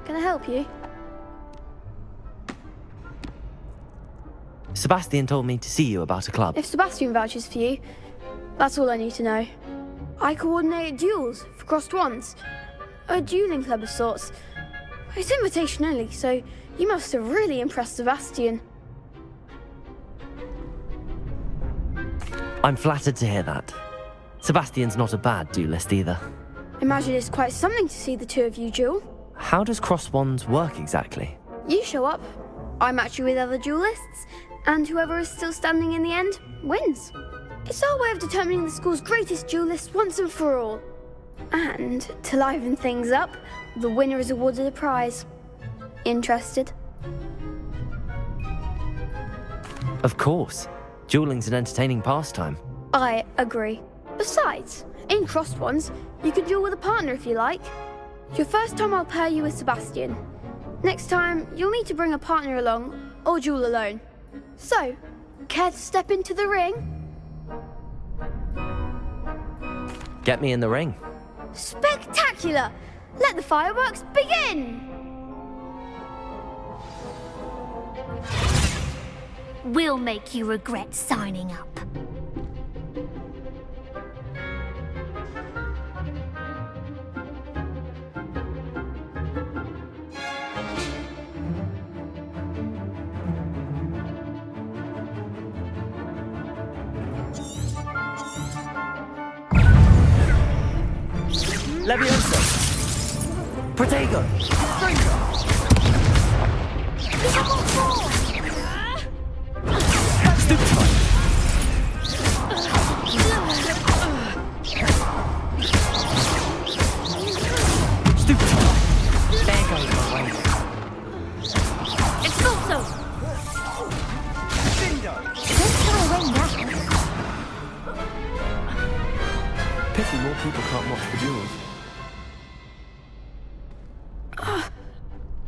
Can I help you? Sebastian told me to see you about a club. If Sebastian vouches for you, that's all I need to know. I coordinate duels for crossed wands. A dueling club of sorts. It's invitation only, so you must have really impressed Sebastian. I'm flattered to hear that. Sebastian's not a bad duelist either. Imagine it's quite something to see the two of you duel. How does cross wands work exactly? You show up, I match you with other duelists, and whoever is still standing in the end wins. It's our way of determining the school's greatest duelist once and for all. And to liven things up, the winner is awarded a prize. Interested? Of course. Dueling's an entertaining pastime. I agree. Besides, in crossed ones, you can duel with a partner if you like. Your first time I'll pair you with Sebastian. Next time, you'll need to bring a partner along, or duel alone. So, care to step into the ring? Get me in the ring. Spectacular! Let the fireworks begin! We'll make you regret signing up. Leviosa! Protego! Stupefy! Stupefy! There goes my way. Expulso! Don't throw away now. Pity more people can't watch the duels.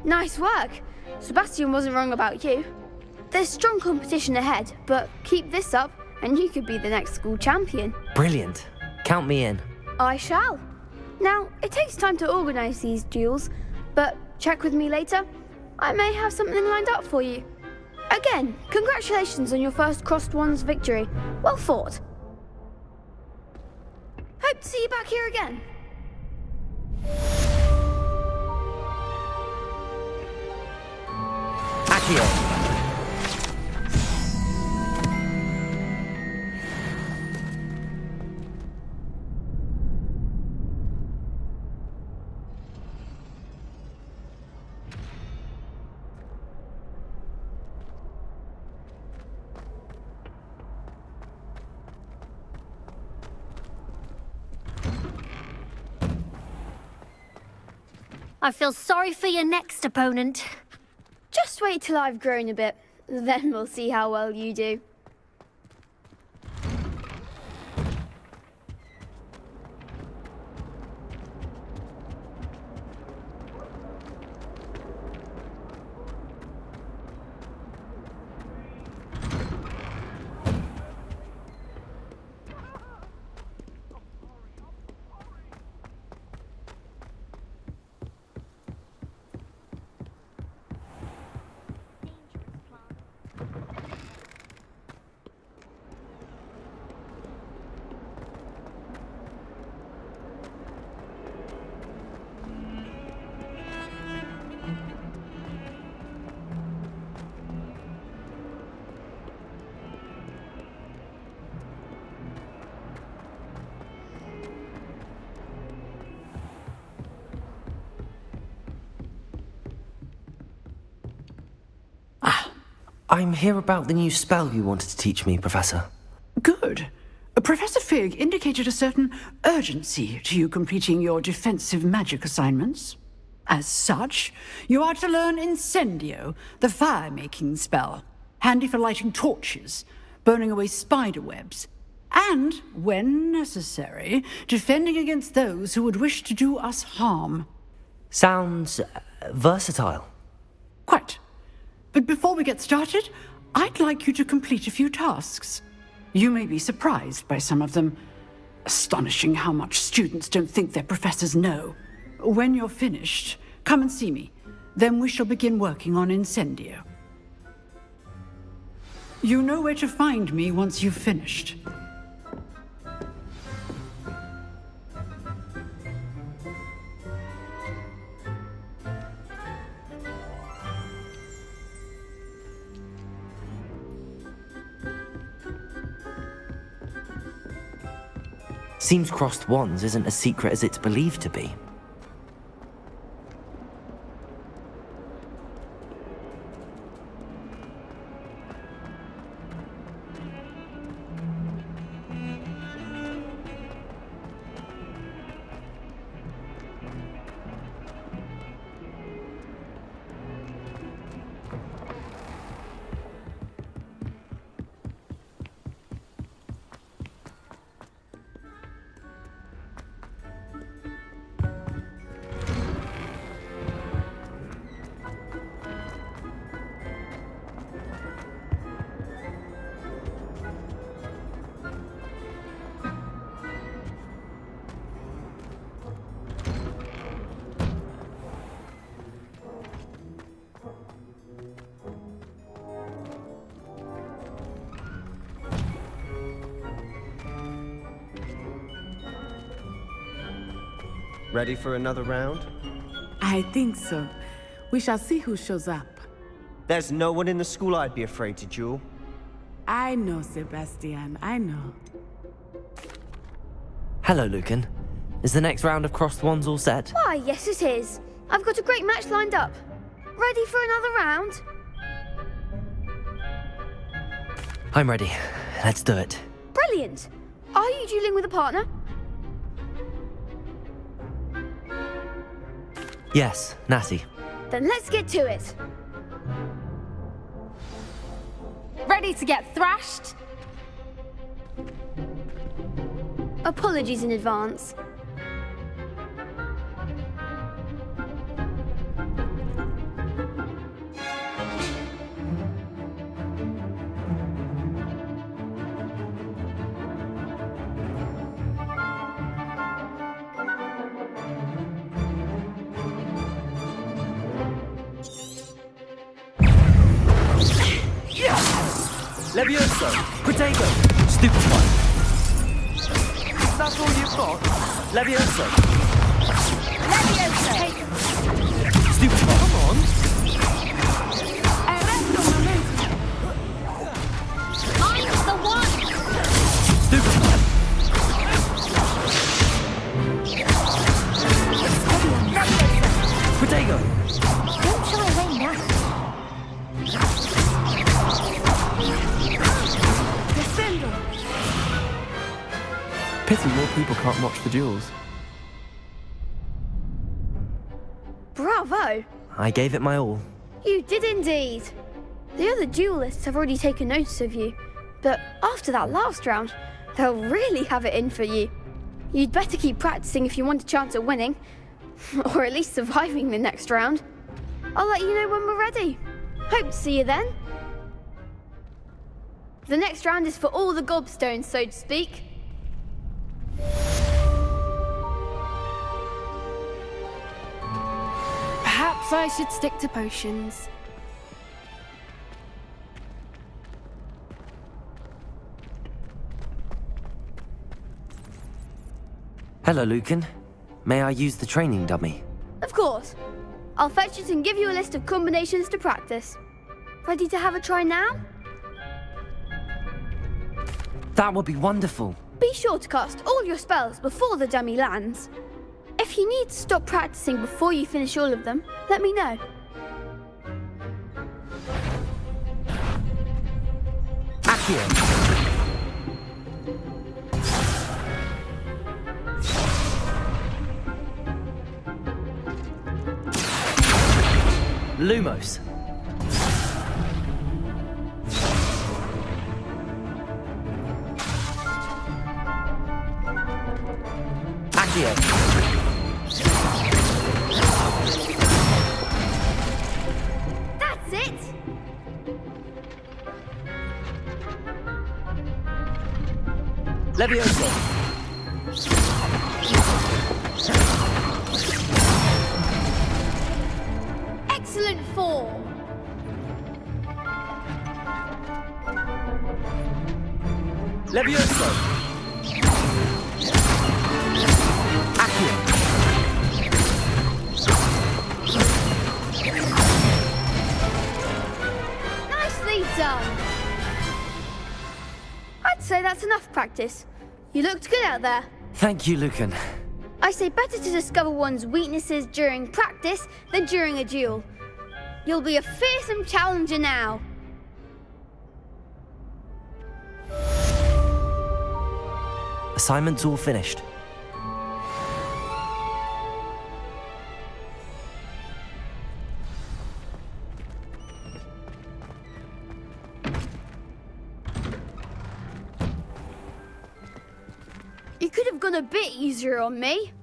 Nice work. Sebastian wasn't wrong about you. There's strong competition ahead, but keep this up and you could be the next school champion. Brilliant. Count me in. I shall. Now, it takes time to organise these duels, but check with me later. I may have something lined up for you. Again, congratulations on your first crossed wands victory. Well fought. Hope to see you back here again. Accio! I feel sorry for your next opponent. Just wait till I've grown a bit, then we'll see how well you do. I'm here about the new spell you wanted to teach me, Professor. Good. Professor Fig indicated a certain urgency to you completing your defensive magic assignments. As such, you are to learn Incendio, the fire-making spell, handy for lighting torches, burning away spider webs, and, when necessary, defending against those who would wish to do us harm. Sounds versatile. Quite. But before we get started, I'd like you to complete a few tasks. You may be surprised by some of them. Astonishing how much students don't think their professors know. When you're finished, come and see me. Then we shall begin working on Incendio. You know where to find me once you've finished. Seems crossed wands isn't as secret as it's believed to be. Ready for another round? I think so. We shall see who shows up. There's no one in the school I'd be afraid to duel. I know, Sebastian, I know. Hello, Lucan. Is the next round of crossed wands all set? Why, yes it is. I've got a great match lined up. Ready for another round? I'm ready. Let's do it. Brilliant. Are you dueling with a partner? Yes, Natty. Then let's get to it. Ready to get thrashed? Apologies in advance. Levioso! Protego! Stupefy! Is that all you've got? Levioso! Leviosa! Stupefy! Come on! I'm the one! Stupefy! Protego! Don't shy away now. Pity more people can't watch the duels. Bravo! I gave it my all. You did indeed. The other duelists have already taken notice of you, but after that last round, they'll really have it in for you. You'd better keep practicing if you want a chance at winning, or at least surviving the next round. I'll let you know when we're ready. Hope to see you then. The next round is for all the gobstones, so to speak. Perhaps I should stick to potions. Hello, Lucan. May I use the training dummy? Of course. I'll fetch it and give you a list of combinations to practice. Ready to have a try now? That would be wonderful. Be sure to cast all your spells before the dummy lands. If you need to stop practicing before you finish all of them, let me know. Accio! Lumos! Accio! That's it! Levioso! excellent form. Levioso! Nicely done. I'd say that's enough practice. You looked good out there. Thank you, Lucan. I say better to discover one's weaknesses during practice than during a duel. You'll be a fearsome challenger now. Assignment's all finished. You could have gone a bit easier on me.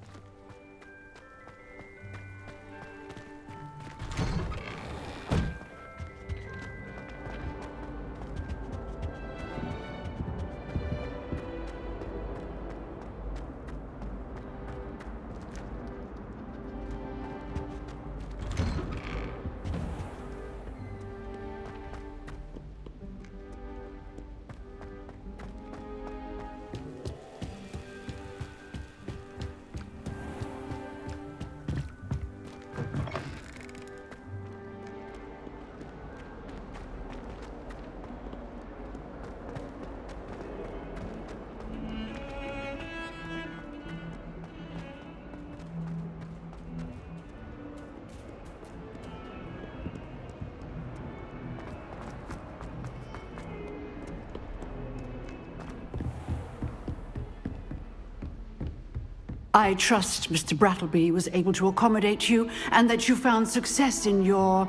I trust Mr. Brattleby was able to accommodate you and that you found success in your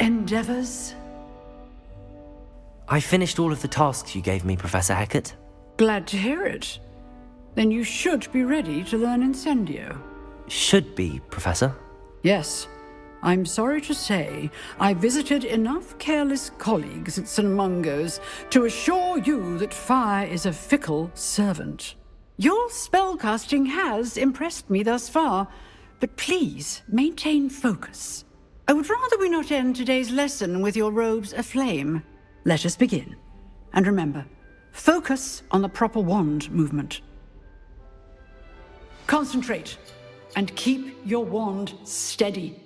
endeavors. I finished all of the tasks you gave me, Professor Hecat. Glad to hear it. Then you should be ready to learn Incendio. Should be, Professor. Yes. I'm sorry to say, I visited enough careless colleagues at St. Mungo's to assure you that fire is a fickle servant. Your spellcasting has impressed me thus far, but please maintain focus. I would rather we not end today's lesson with your robes aflame. Let us begin. And remember, focus on the proper wand movement. Concentrate, and keep your wand steady.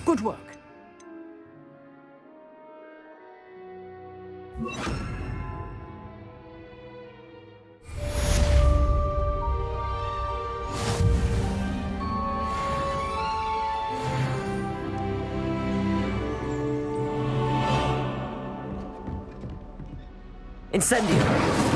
Good work. Incendio!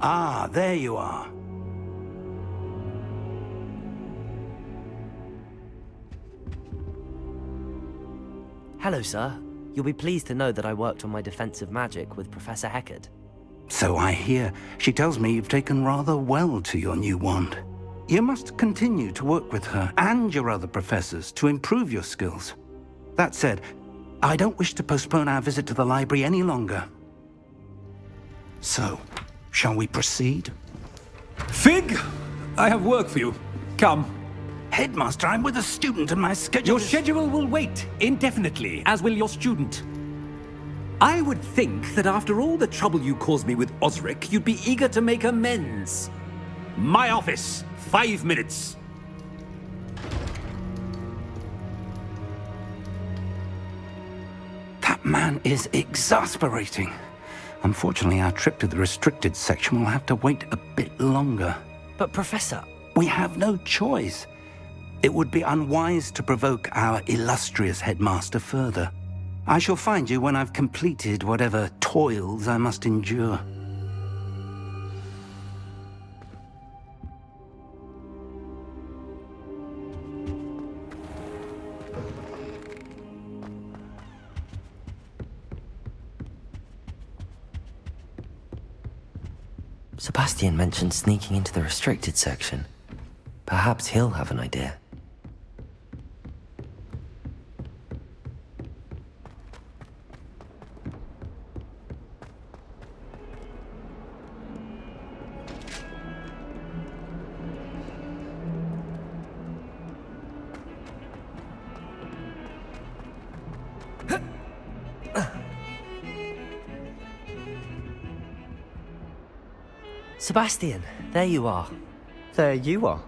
Ah, there you are. Hello, sir. You'll be pleased to know that I worked on my defensive magic with Professor Hecat. So I hear. She tells me you've taken rather well to your new wand. You must continue to work with her and your other professors to improve your skills. That said, I don't wish to postpone our visit to the library any longer. So, shall we proceed? Fig! I have work for you. Come. Headmaster, I'm with a student and my schedule Your schedule will wait indefinitely, as will your student. I would think that after all the trouble you caused me with Osric, you'd be eager to make amends. My office, 5 minutes. That man is exasperating. Unfortunately, our trip to the restricted section will have to wait a bit longer. But Professor... We have no choice. It would be unwise to provoke our illustrious headmaster further. I shall find you when I've completed whatever toils I must endure. Sebastian mentioned sneaking into the restricted section. Perhaps he'll have an idea. Sebastian, there you are. There you are.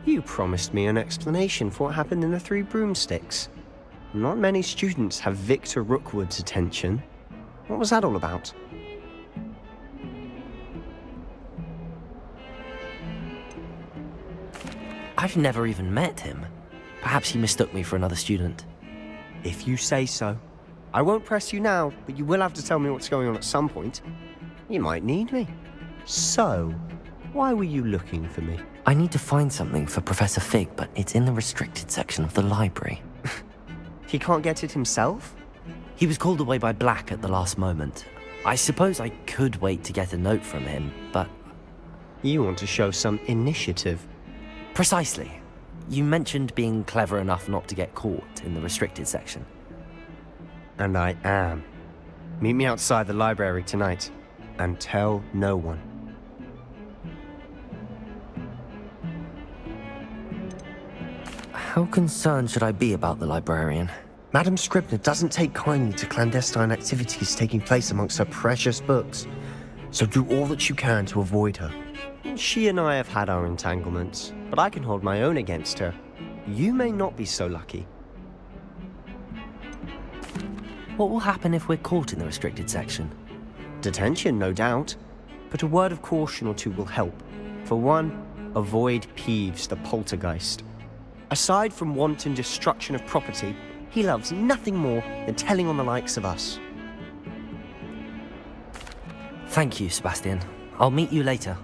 You promised me an explanation for what happened in the Three Broomsticks. Not many students have Victor Rookwood's attention. What was that all about? I've never even met him. Perhaps he mistook me for another student. If you say so. I won't press you now, but you will have to tell me what's going on at some point. You might need me. So, why were you looking for me? I need to find something for Professor Fig, but it's in the restricted section of the library. He can't get it himself? He was called away by Black at the last moment. I suppose I could wait to get a note from him, but... You want to show some initiative. Precisely. You mentioned being clever enough not to get caught in the restricted section. And I am. Meet me outside the library tonight, and tell no one. How concerned should I be about the librarian? Madam Scribner doesn't take kindly to clandestine activities taking place amongst her precious books, so do all that you can to avoid her. She and I have had our entanglements, but I can hold my own against her. You may not be so lucky. What will happen if we're caught in the restricted section? Detention, no doubt, but a word of caution or two will help. For one, avoid Peeves, the poltergeist. Aside from wanton destruction of property, he loves nothing more than telling on the likes of us. Thank you, Sebastian. I'll meet you later.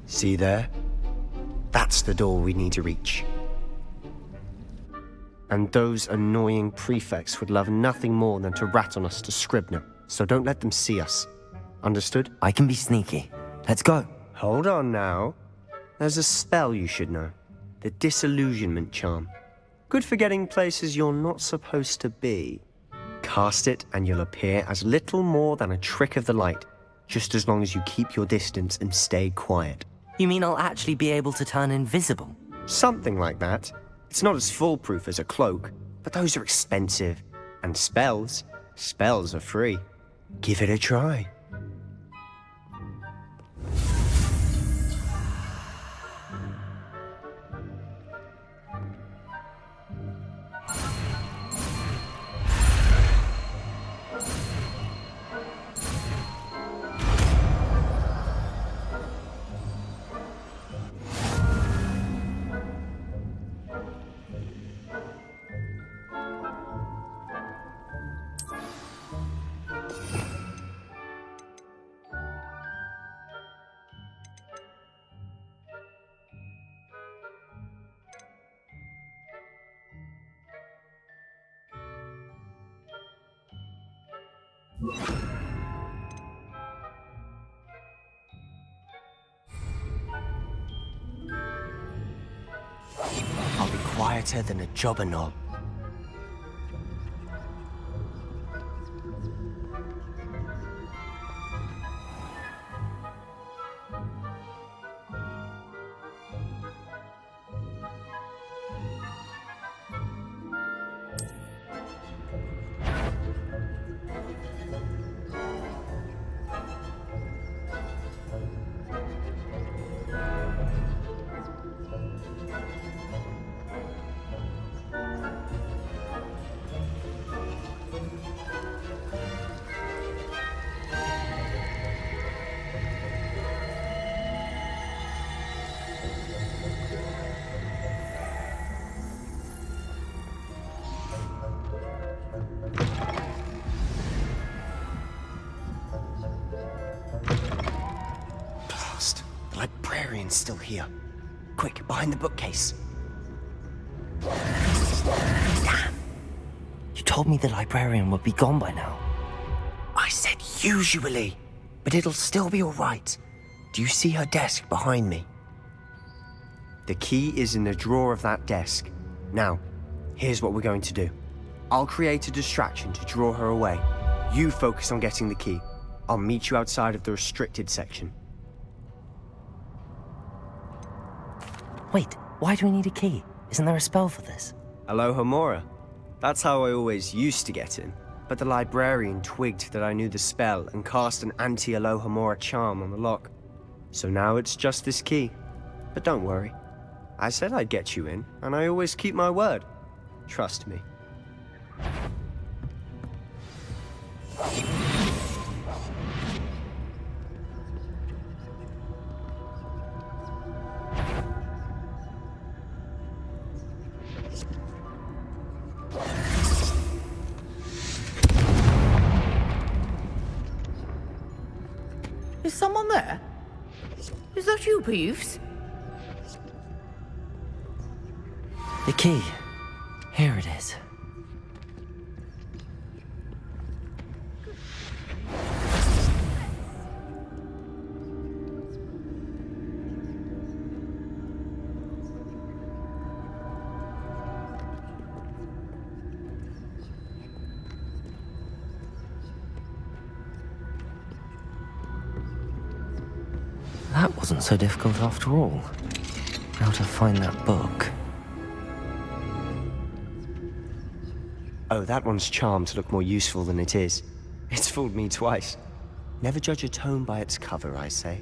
See there? That's the door we need to reach. And those annoying prefects would love nothing more than to rat on us to Scribner, so don't let them see us. Understood? I can be sneaky. Let's go. Hold on now. There's a spell you should know. The Disillusionment Charm. Good for getting places you're not supposed to be. Cast it and you'll appear as little more than a trick of the light, just as long as you keep your distance and stay quiet. You mean I'll actually be able to turn invisible? Something like that. It's not as foolproof as a cloak, but those are expensive. And spells are free. Give it a try. quieter than a jobber knoll. Blast! The librarian's still here. Quick, behind the bookcase. Damn! You told me the librarian would be gone by now. I said usually, but it'll still be all right. Do you see her desk behind me? The key is in the drawer of that desk. Now, here's what we're going to do. I'll create a distraction to draw her away. You focus on getting the key. I'll meet you outside of the restricted section. Wait, why do we need a key? Isn't there a spell for this? Alohomora. That's how I always used to get in. But the librarian twigged that I knew the spell and cast an anti-Alohomora charm on the lock. So now it's just this key. But don't worry. I said I'd get you in, and I always keep my word. Trust me. Is someone there? Is that you, Peeves? The key. Here it is. That wasn't so difficult after all. How to find that book. Oh, that one's charmed to look more useful than it is. It's fooled me twice. Never judge a tome by its cover, I say.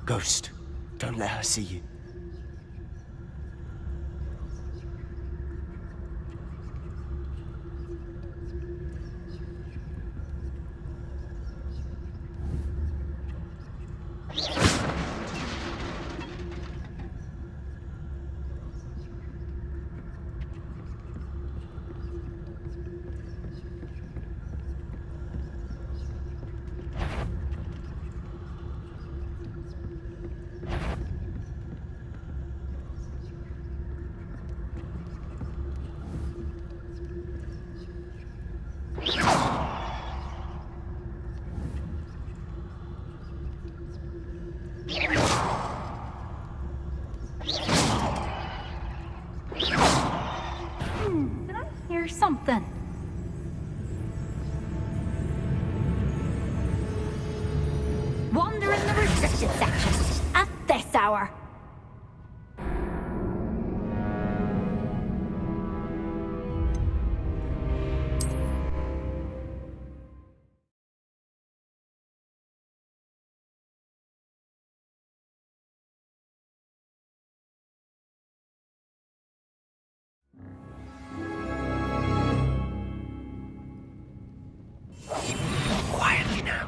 Ghost, don't let her see you. Did I hear something? Wander in the restricted section at this hour. Quietly now.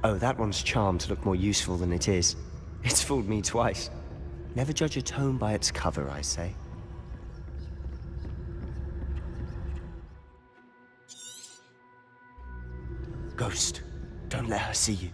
Oh, that one's charmed to look more useful than it is. It's fooled me twice. Never judge a tome by its cover, I say. Ghost, don't let her see you.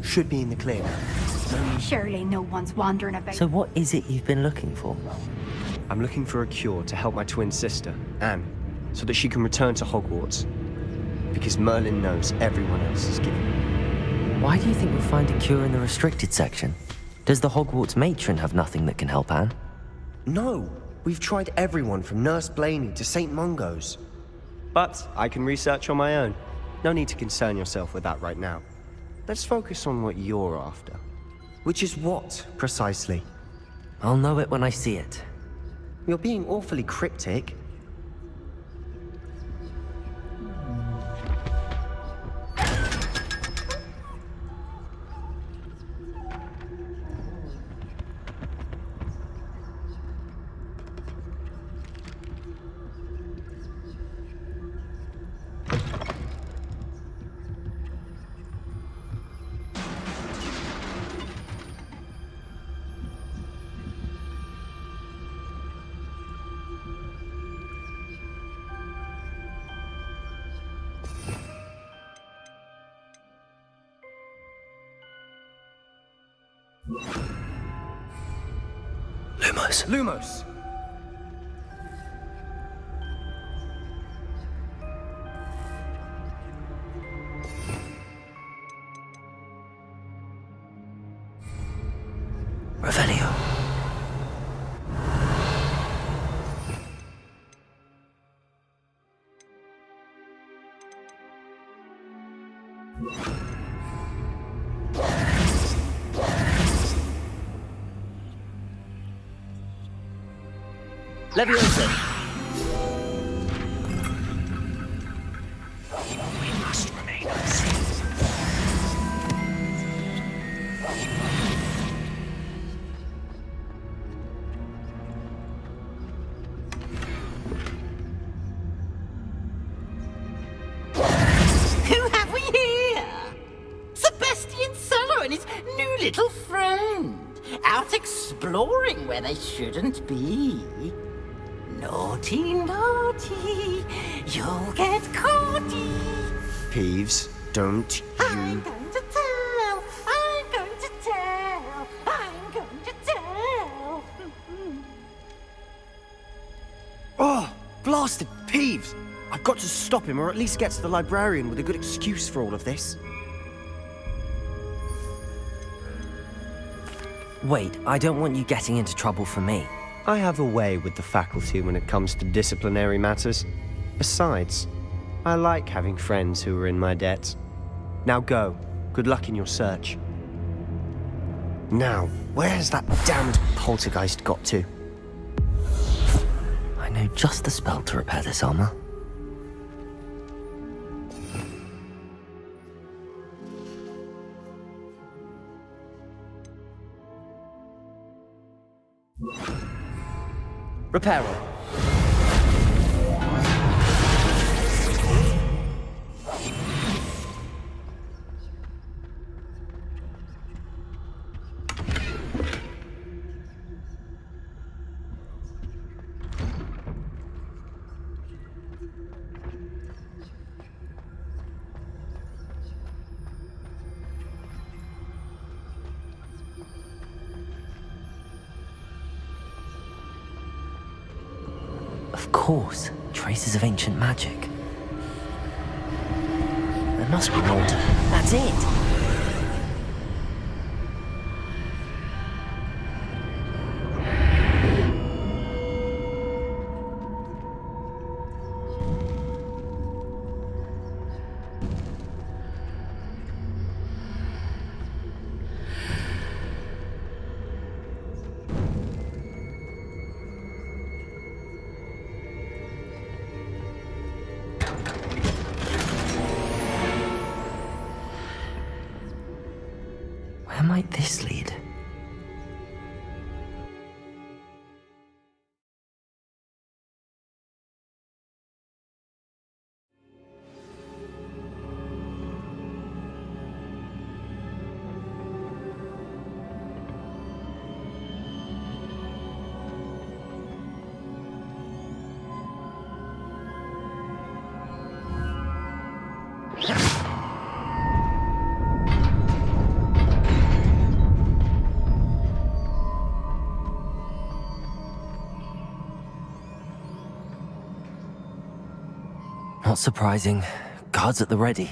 Should be in the clear now. Surely no one's wandering about. So what is it you've been looking for? I'm looking for a cure to help my twin sister, Anne, so that she can return to Hogwarts. Because Merlin knows everyone else is giving up. Why do you think we'll find a cure in the restricted section? Does the Hogwarts matron have nothing that can help Anne? No, we've tried everyone from Nurse Blaney to St. Mungo's. But I can research on my own. No need to concern yourself with that right now. Let's focus on what you're after. Which is what, precisely? I'll know it when I see it. You're being awfully cryptic. Lumos. Lumos! Revelio. Leviosa! We must remain unseen. Who have we here? Sebastian Sallow and his new little friend. Out exploring where they shouldn't be. Naughty, naughty, you'll get caughty. Peeves, don't I'm you... going to tell, I'm going to tell, I'm going to tell. Oh, blasted Peeves! I've got to stop him, or at least get to the librarian with a good excuse for all of this. Wait, I don't want you getting into trouble for me. I have a way with the faculty when it comes to disciplinary matters. Besides, I like having friends who are in my debt. Now go. Good luck in your search. Now, where has that damned poltergeist got to? I know just the spell to repair this armor. Reparo. Of course, traces of ancient magic. There must be more to... That's it! Where might this lead? Not surprising. Guards at the ready.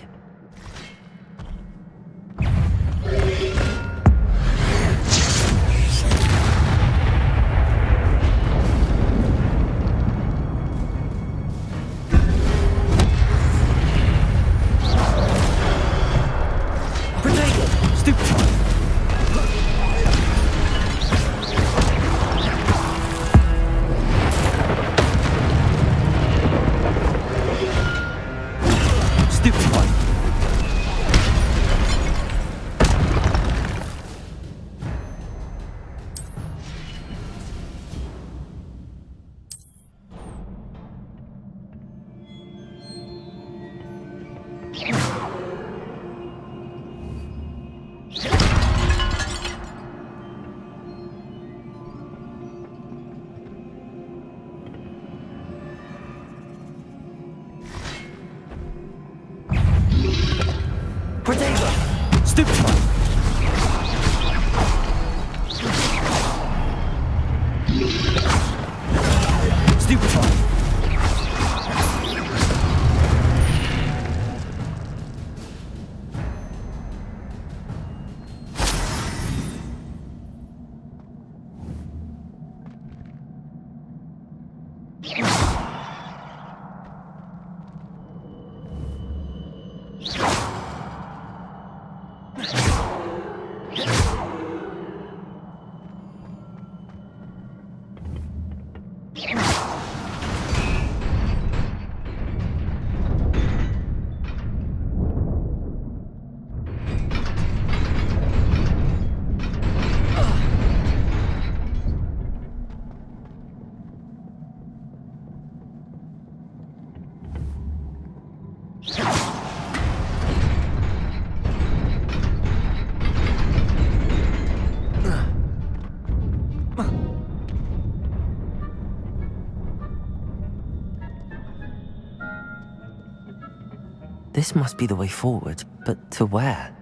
This must be the way forward, but to where?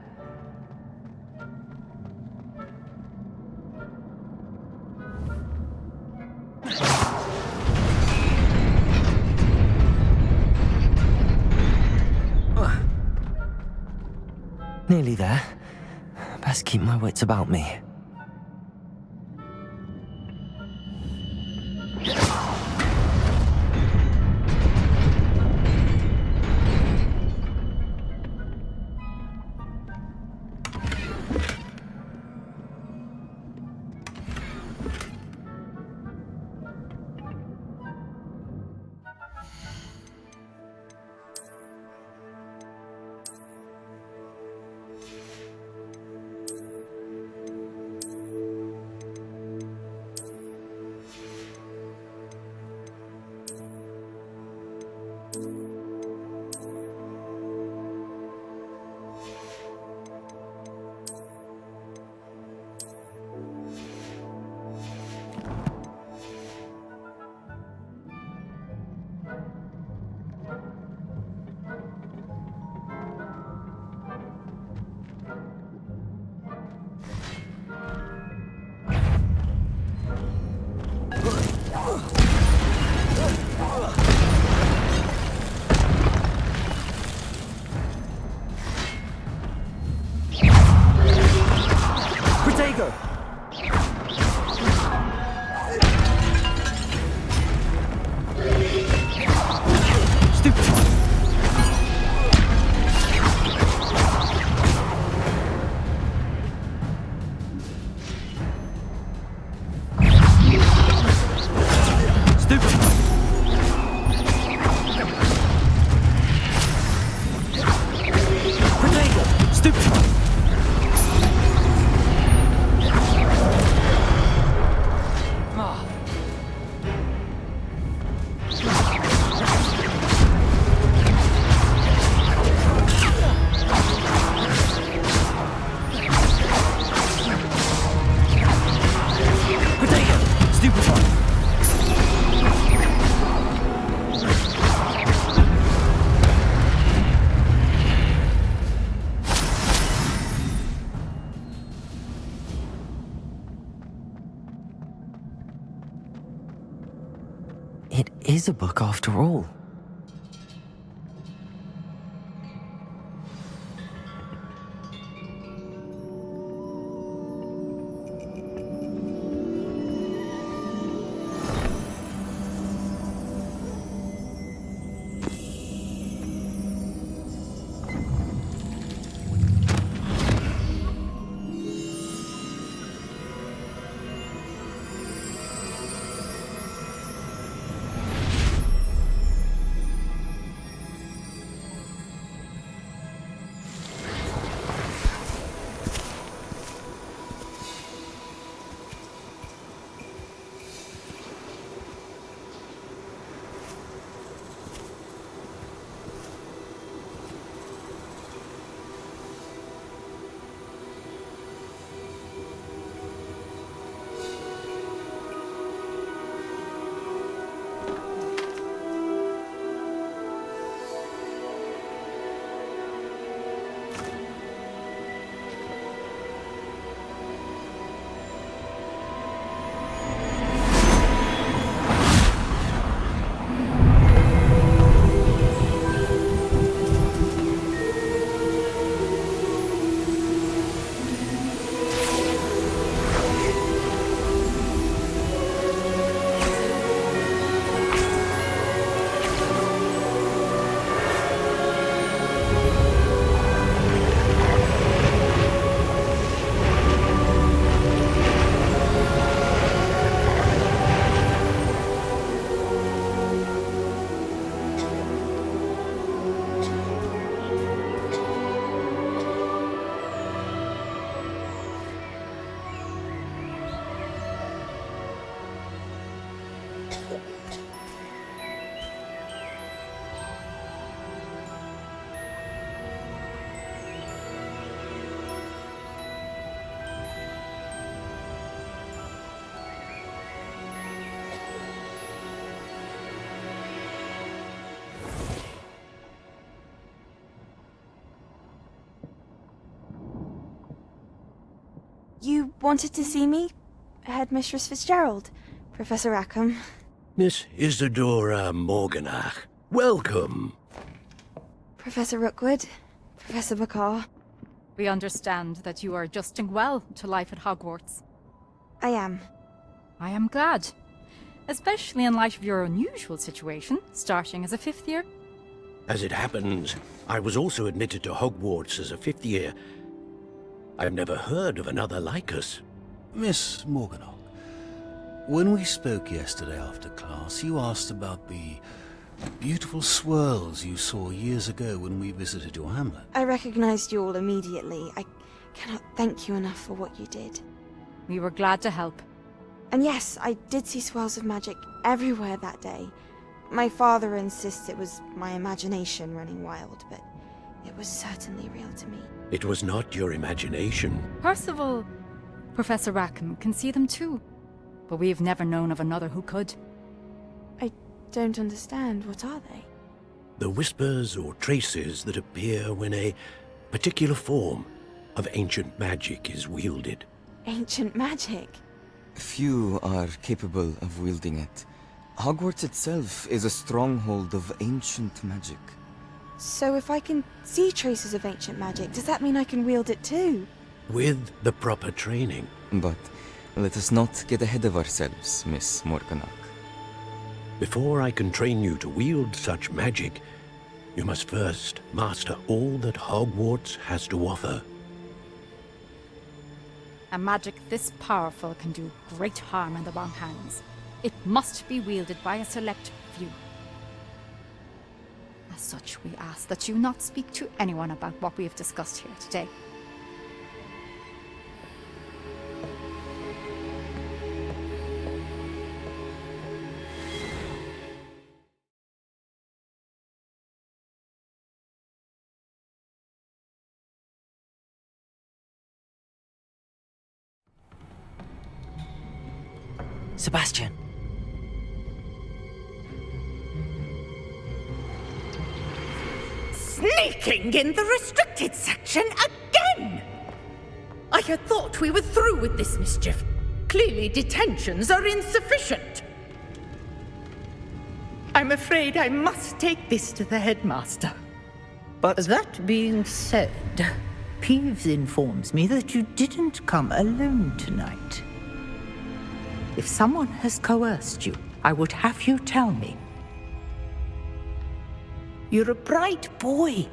Nearly there. Best keep my wits about me. is a book after all. You wanted to see me? Headmistress Fitzgerald? Professor Rackham? Miss Isadora Morganach, welcome. Professor Rookwood? Professor Bakar? We understand that you are adjusting well to life at Hogwarts. I am. I am glad. Especially in light of your unusual situation, starting as a 5th year. As it happens, I was also admitted to Hogwarts as a 5th year. I've never heard of another like us. Miss Morganach, when we spoke yesterday after class, you asked about the beautiful swirls you saw years ago when we visited your hamlet. I recognized you all immediately. I cannot thank you enough for what you did. We were glad to help. And yes, I did see swirls of magic everywhere that day. My father insists it was my imagination running wild, but it was certainly real to me. It was not your imagination. Percival, Professor Rackham can see them too. But we've never known of another who could. I don't understand. What are they? The whispers or traces that appear when a particular form of ancient magic is wielded. Ancient magic? Few are capable of wielding it. Hogwarts itself is a stronghold of ancient magic. So if I can see traces of ancient magic, does that mean I can wield it too? With the proper training. But let us not get ahead of ourselves, Miss Morganach. Before I can train you to wield such magic, you must first master all that Hogwarts has to offer. A magic this powerful can do great harm in the wrong hands. It must be wielded by a select few. As such, we ask that you not speak to anyone about what we have discussed here today. Sebastian. Sneaking in the restricted section again! I had thought we were through with this mischief. Clearly detentions are insufficient. I'm afraid I must take this to the headmaster. But that being said, Peeves informs me that you didn't come alone tonight. If someone has coerced you, I would have you tell me. You're a bright boy.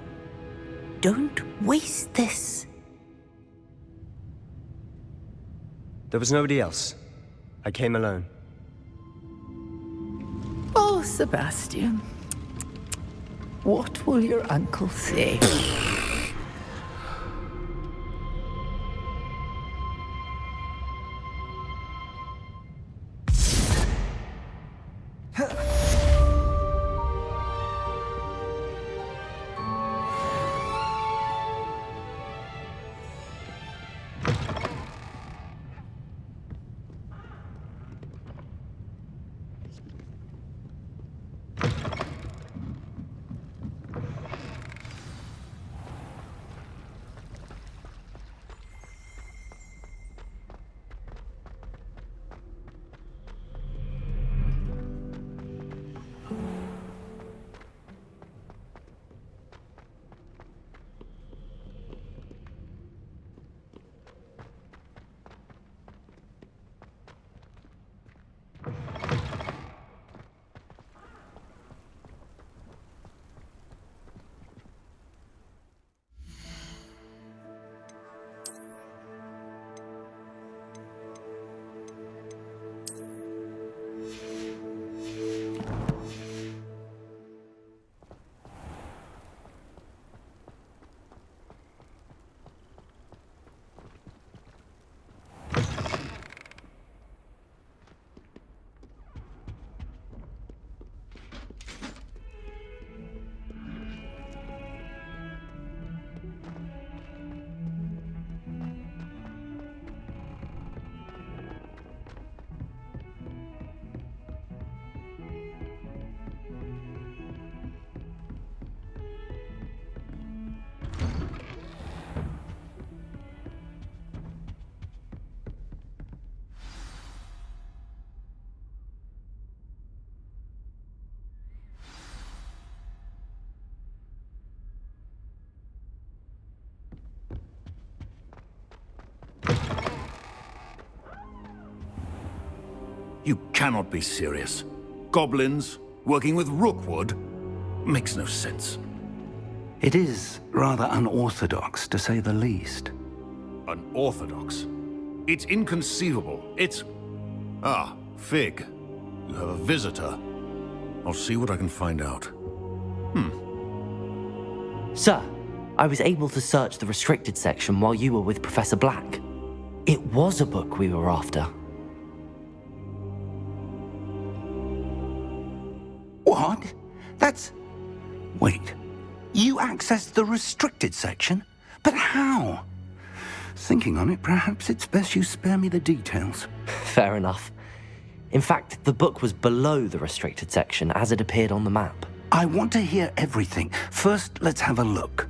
Don't waste this. there was nobody else. I came alone. Oh, Sebastian. What will your uncle say? You cannot be serious. Goblins working with Rookwood? Makes no sense. It is rather unorthodox, to say the least. Unorthodox? It's inconceivable. It's... Ah, Fig. You have a visitor. I'll see what I can find out. Sir, I was able to search the restricted section while you were with Professor Black. It was a book we were after. What? That's... Wait. You accessed the restricted section? But how? Thinking on it, perhaps it's best you spare me the details. Fair enough. In fact, the book was below the restricted section as it appeared on the map. I want to hear everything. First, let's have a look.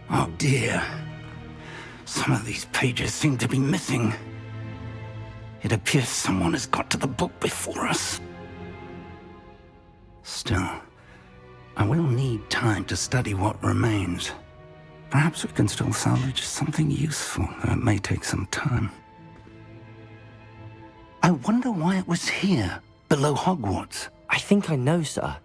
Oh dear. Some of these pages seem to be missing. It appears someone has got to the book before us. Still, I will need time to study what remains. Perhaps we can still salvage something useful, though it may take some time. I wonder why it was here, below Hogwarts. I think I know, sir.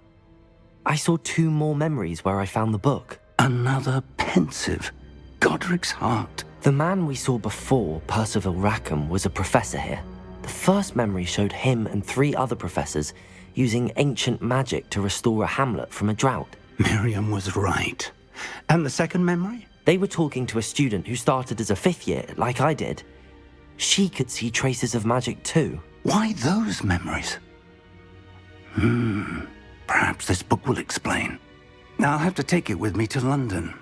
I saw 2 more memories where I found the book. Another pensive. Godric's heart. The man we saw before, Percival Rackham, was a professor here. The first memory showed him and 3 other professors using ancient magic to restore a hamlet from a drought. Miriam was right. And the second memory? They were talking to a student who started as a 5th year, like I did. She could see traces of magic too. Why those memories? Perhaps this book will explain. Now I'll have to take it with me to London.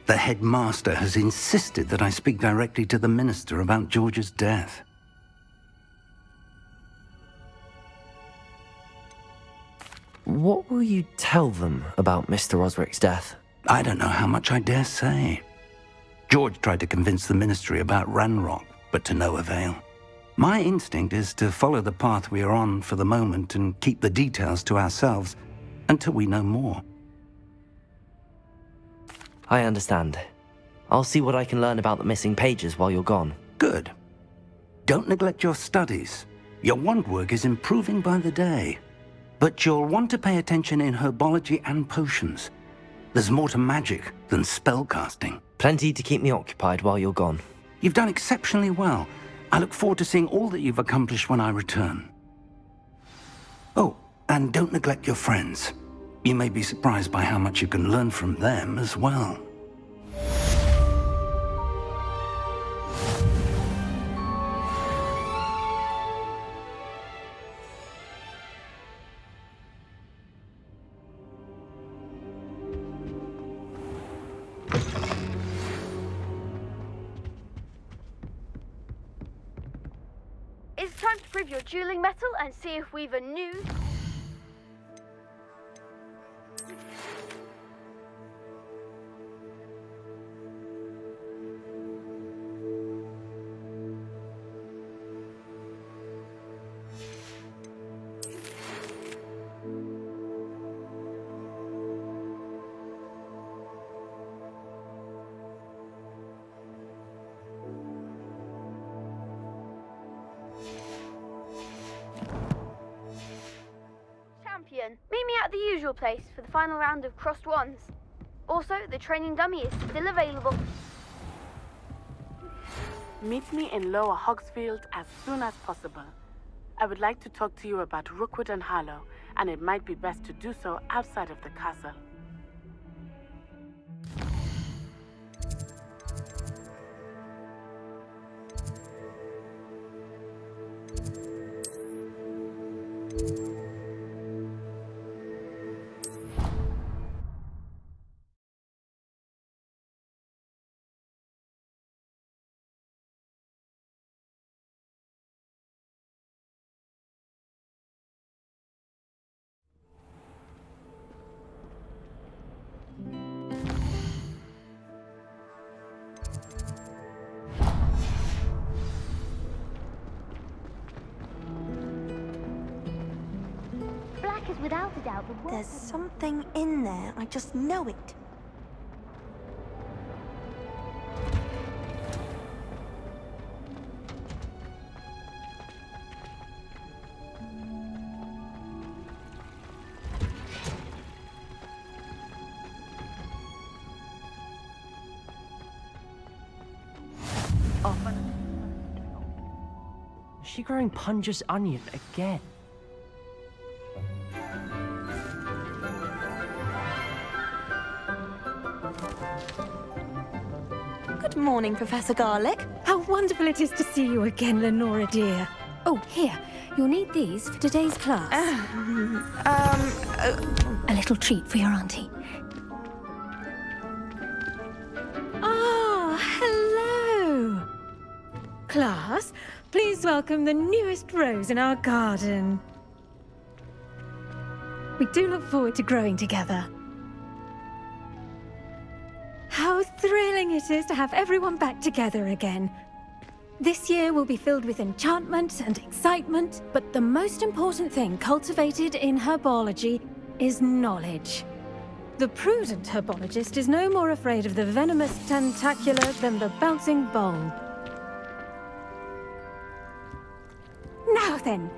The headmaster has insisted that I speak directly to the minister about George's death. What will you tell them about Mr. Osric's death? I don't know how much I dare say. George tried to convince the Ministry about Ranrock, but to no avail. My instinct is to follow the path we are on for the moment and keep the details to ourselves until we know more. I understand. I'll see what I can learn about the missing pages while you're gone. Good. Don't neglect your studies. Your wand work is improving by the day. But you'll want to pay attention in herbology and potions. There's more to magic than spellcasting. Plenty to keep me occupied while you're gone. You've done exceptionally well. I look forward to seeing all that you've accomplished when I return. Oh, and don't neglect your friends. You may be surprised by how much you can learn from them as well. It's time to prove your dueling metal and see if we've a new... Champion, meet me at the usual place for the final round of crossed wands. Also, the training dummy is still available. Meet me in Lower Hogsfield as soon as possible. I would like to talk to you about Rookwood and Harlow, and it might be best to do so outside of the castle. Black is without a doubt the worst. There's something in there. I just know it. Is she growing Punja's onion again? Good morning, Professor Garlick. How wonderful it is to see you again, Lenora dear. Oh, here. You'll need these for today's class. A little treat for your auntie. Ah, hello. Class, please welcome the newest rose in our garden. We do look forward to growing together. How thrilling it is to have everyone back together again. This year will be filled with enchantment and excitement, but the most important thing cultivated in herbology is knowledge. The prudent herbologist is no more afraid of the venomous tentacular than the bouncing bulb. Now then,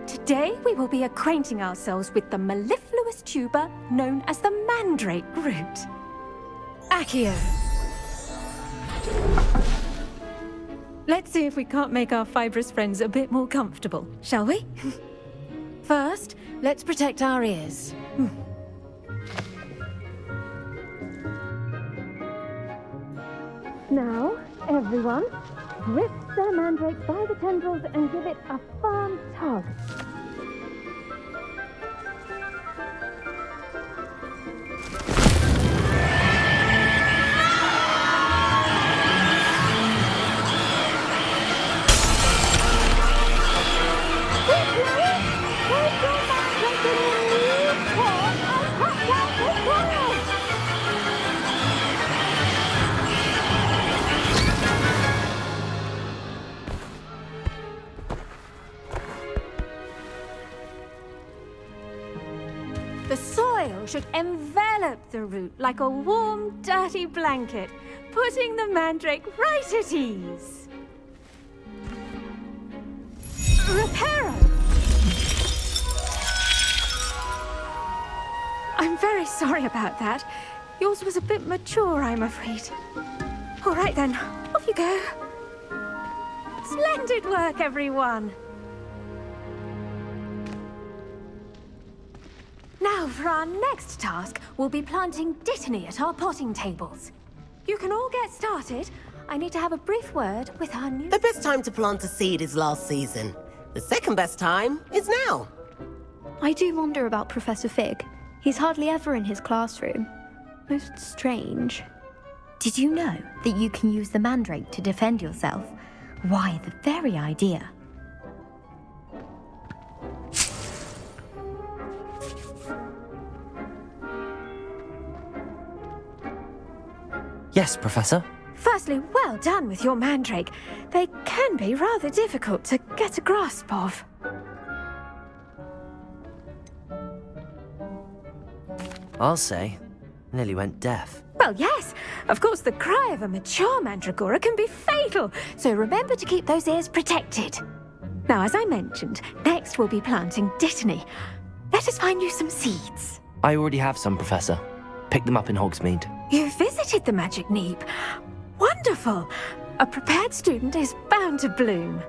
today we will be acquainting ourselves with the mellifluous tuber known as the mandrake root. Accio. Let's see if we can't make our fibrous friends a bit more comfortable, shall we? First, let's protect our ears. Now, everyone, grip the mandrake by the tendrils and give it a firm tug. The soil should envelop the root like a warm, dirty blanket, putting the mandrake right at ease. Reparo! I'm very sorry about that. Yours was a bit mature, I'm afraid. All right then, off you go. Splendid work, everyone. Now, for our next task, we'll be planting Dittany at our potting tables. You can all get started. I need to have a brief word with our new... The best time to plant a seed is last season. The second best time is now. I do wonder about Professor Fig. He's hardly ever in his classroom. Most strange. Did you know that you can use the mandrake to defend yourself? Why, the very idea. Yes, Professor. Firstly, well done with your mandrake. They can be rather difficult to get a grasp of. I'll say, nearly went deaf. Well, yes. Of course, the cry of a mature mandragora can be fatal, so remember to keep those ears protected. Now, as I mentioned, next we'll be planting Dittany. Let us find you some seeds. I already have some, Professor. Pick them up in Hogsmeade. You visited the Magic Neep. Wonderful! A prepared student is bound to bloom.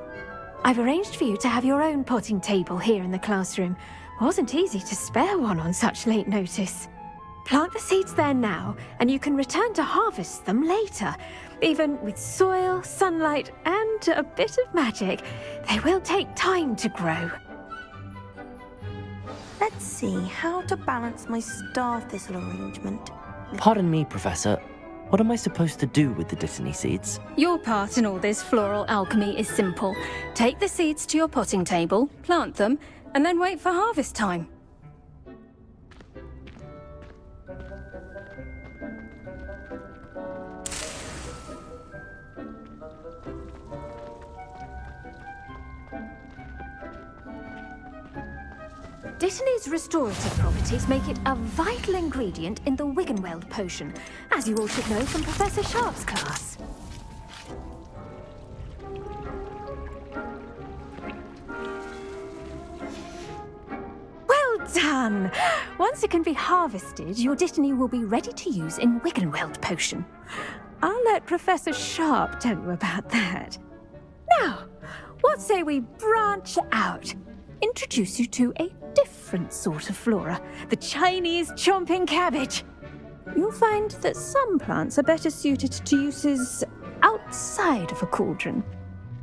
I've arranged for you to have your own potting table here in the classroom. Wasn't easy to spare one on such late notice. Plant the seeds there now, and you can return to harvest them later. Even with soil, sunlight, and a bit of magic, they will take time to grow. Let's see how to balance my star thistle arrangement. Pardon me, Professor. What am I supposed to do with the Dittany seeds? Your part in all this floral alchemy is simple. Take the seeds to your potting table, plant them, and then wait for harvest time. Dittany's restorative properties make it a vital ingredient in the Wiggenweld potion, as you all should know from Professor Sharp's class. Well done! Once it can be harvested, your Dittany will be ready to use in Wiggenweld potion. I'll let Professor Sharp tell you about that. Now, what say we branch out? Introduce you to a different sort of flora, the Chinese chomping cabbage. You'll find that some plants are better suited to uses outside of a cauldron.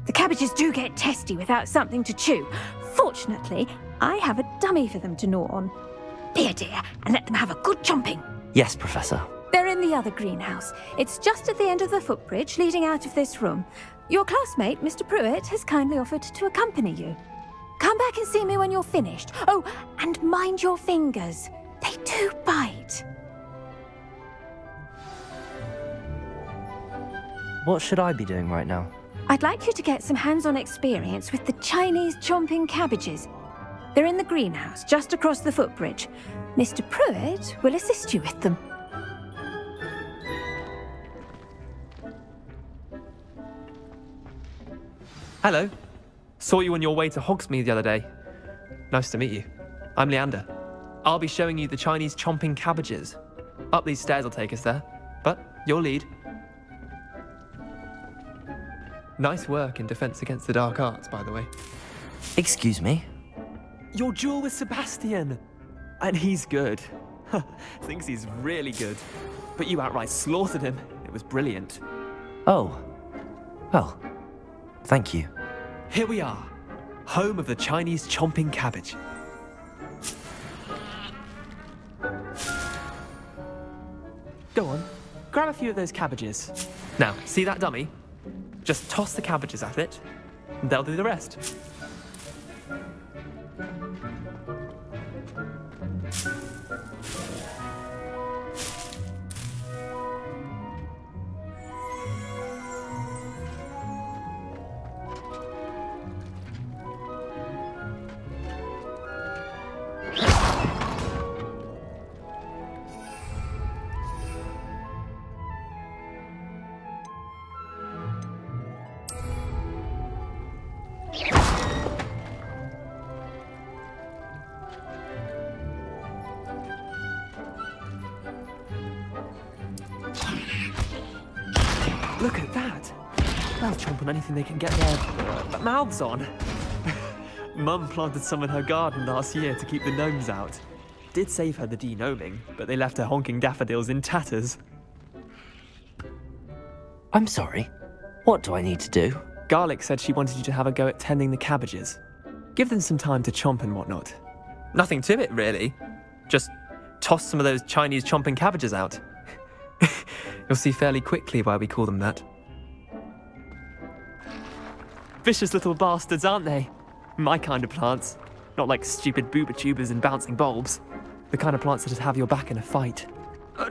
The cabbages do get testy without something to chew. Fortunately, I have a dummy for them to gnaw on. Be a dear and let them have a good chomping. Yes, Professor. They're in the other greenhouse. It's just at the end of the footbridge leading out of this room. Your classmate, Mr. Pruitt, has kindly offered to accompany you. Come back and see me when you're finished. Oh, and mind your fingers. They do bite. What should I be doing right now? I'd like you to get some hands-on experience with the Chinese chomping cabbages. They're in the greenhouse, just across the footbridge. Mr. Pruitt will assist you with them. Hello. Saw you on your way to Hogsmeade the other day. Nice to meet you. I'm Leander. I'll be showing you the Chinese chomping cabbages. Up these stairs will take us there, but you'll lead. Nice work in Defense Against the Dark Arts, by the way. Excuse me? Your duel with Sebastian! And he's good. Thinks he's really good. But you outright slaughtered him. It was brilliant. Oh. Well, thank you. Here we are, home of the Chinese chomping cabbage. Go on, grab a few of those cabbages. Now, see that dummy? Just toss the cabbages at it, and they'll do the rest. They'll chomp on anything they can get their mouths on. Mum planted some in her garden last year to keep the gnomes out. Did save her the de-gnoming, but they left her honking daffodils in tatters. I'm sorry. What do I need to do? Garlic said she wanted you to have a go at tending the cabbages. Give them some time to chomp and whatnot. Nothing to it, really. Just toss some of those Chinese chomping cabbages out. You'll see fairly quickly why we call them that. Vicious little bastards, aren't they? My kind of plants. Not like stupid booba tubers and bouncing bulbs. The kind of plants that'd have your back in a fight.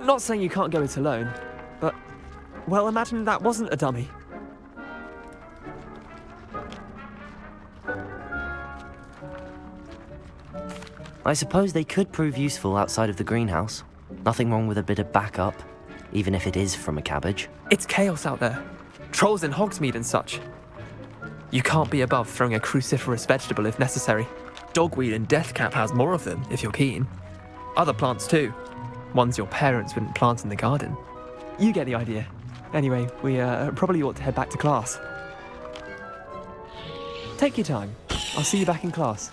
Not saying you can't go it alone, but, well, imagine that wasn't a dummy. I suppose they could prove useful outside of the greenhouse. Nothing wrong with a bit of backup, even if it is from a cabbage. It's chaos out there. Trolls in Hogsmeade and such. You can't be above throwing a cruciferous vegetable if necessary. Dogweed and deathcap has more of them, if you're keen. Other plants too. Ones your parents wouldn't plant in the garden. You get the idea. Anyway, we probably ought to head back to class. Take your time. I'll see you back in class.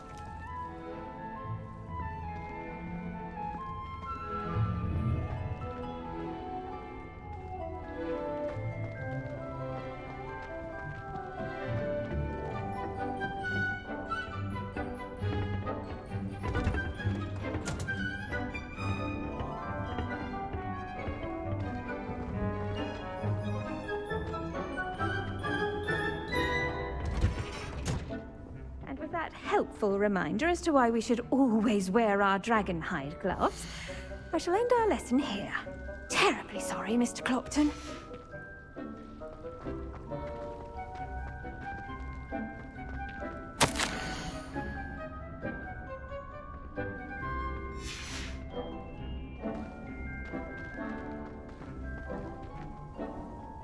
Helpful reminder as to why we should always wear our dragon hide gloves, I shall end our lesson here. Terribly sorry, Mr. Clopton.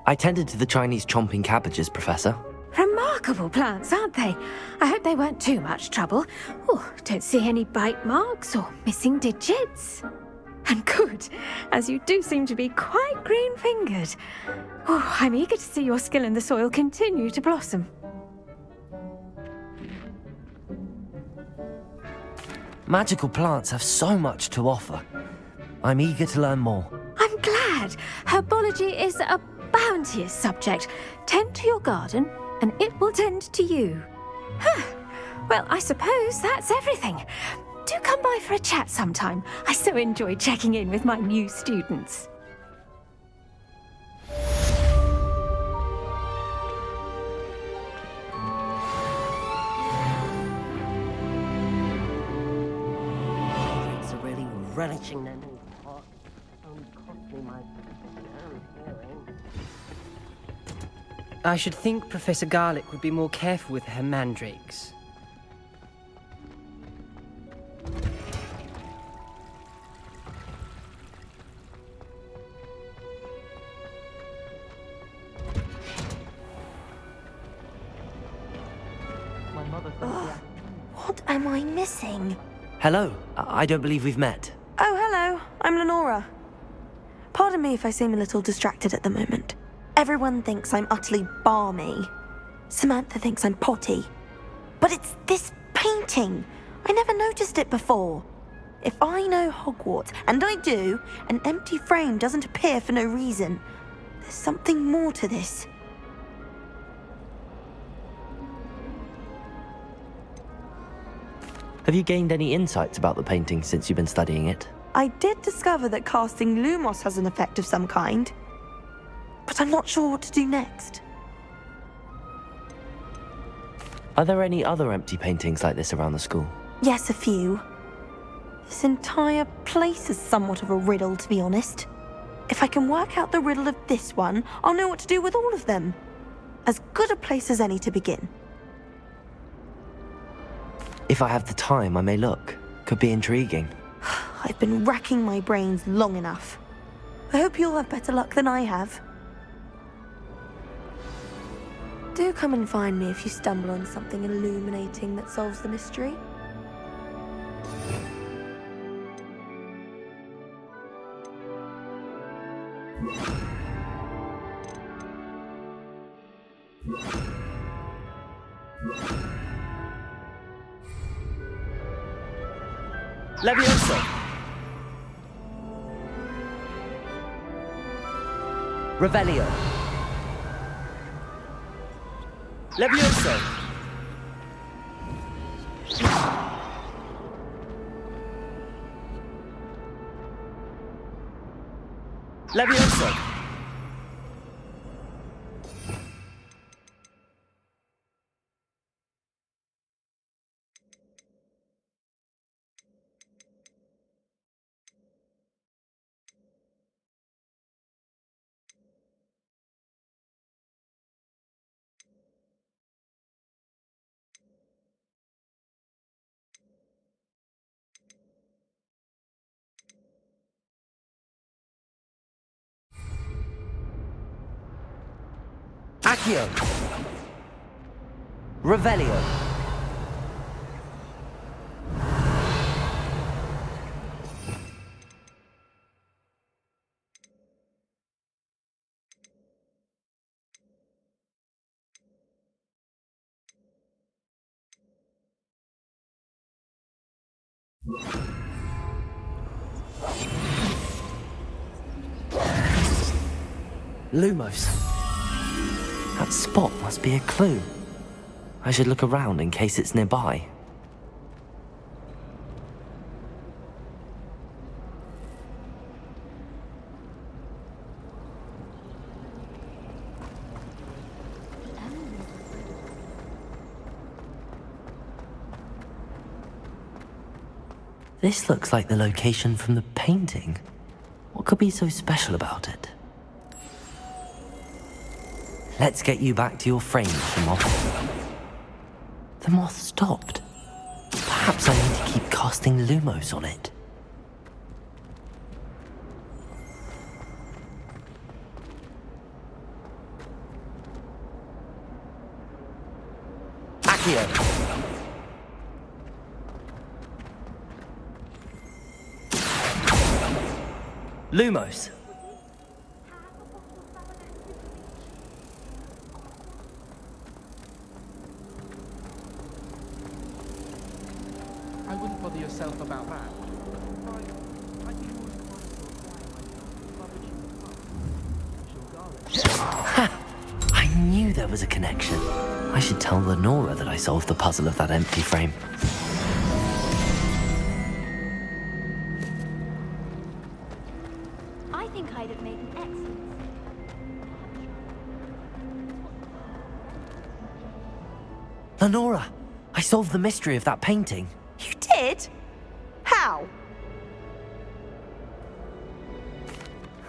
I tended to the Chinese chomping cabbages, Professor. Remarkable plants, aren't they? I hope they weren't too much trouble. Oh, don't see any bite marks or missing digits. And good, as you do seem to be quite green-fingered. Oh, I'm eager to see your skill in the soil continue to blossom. Magical plants have so much to offer. I'm eager to learn more. I'm glad. Herbology is a bounteous subject. Tend to your garden, and it will tend to you. Huh. Well, I suppose that's everything. Do come by for a chat sometime. I so enjoy checking in with my new students. It's really relishing their new pot. Only cost me my damn hearing. I should think Professor Garlic would be more careful with her mandrakes. What am I missing? Hello, I don't believe we've met. Oh, hello. I'm Lenora. Pardon me if I seem a little distracted at the moment. Everyone thinks I'm utterly balmy. Samantha thinks I'm potty. But it's this painting. I never noticed it before. If I know Hogwarts, and I do, an empty frame doesn't appear for no reason. There's something more to this. Have you gained any insights about the painting since you've been studying it? I did discover that casting Lumos has an effect of some kind. But I'm not sure what to do next. Are there any other empty paintings like this around the school? Yes, a few. This entire place is somewhat of a riddle, to be honest. If I can work out the riddle of this one, I'll know what to do with all of them. As good a place as any to begin. If I have the time, I may look. Could be intriguing. I've been racking my brains long enough. I hope you'll have better luck than I have. Do come and find me if you stumble on something illuminating that solves the mystery. Levioso! Revelio! Levioso! Levioso! Accio! Revelio! Lumos. That spot must be a clue. I should look around in case it's nearby. This looks like the location from the painting. What could be so special about it? Let's get you back to your frame, the moth. The moth stopped. Perhaps I need to keep casting Lumos on it. Accio! Lumos! I wouldn't bother yourself about that. Ha! I knew there was a connection. I should tell Lenora that I solved the puzzle of that empty frame. I think I'd have made an excellent. Lenora! I solved the mystery of that painting. You did? How?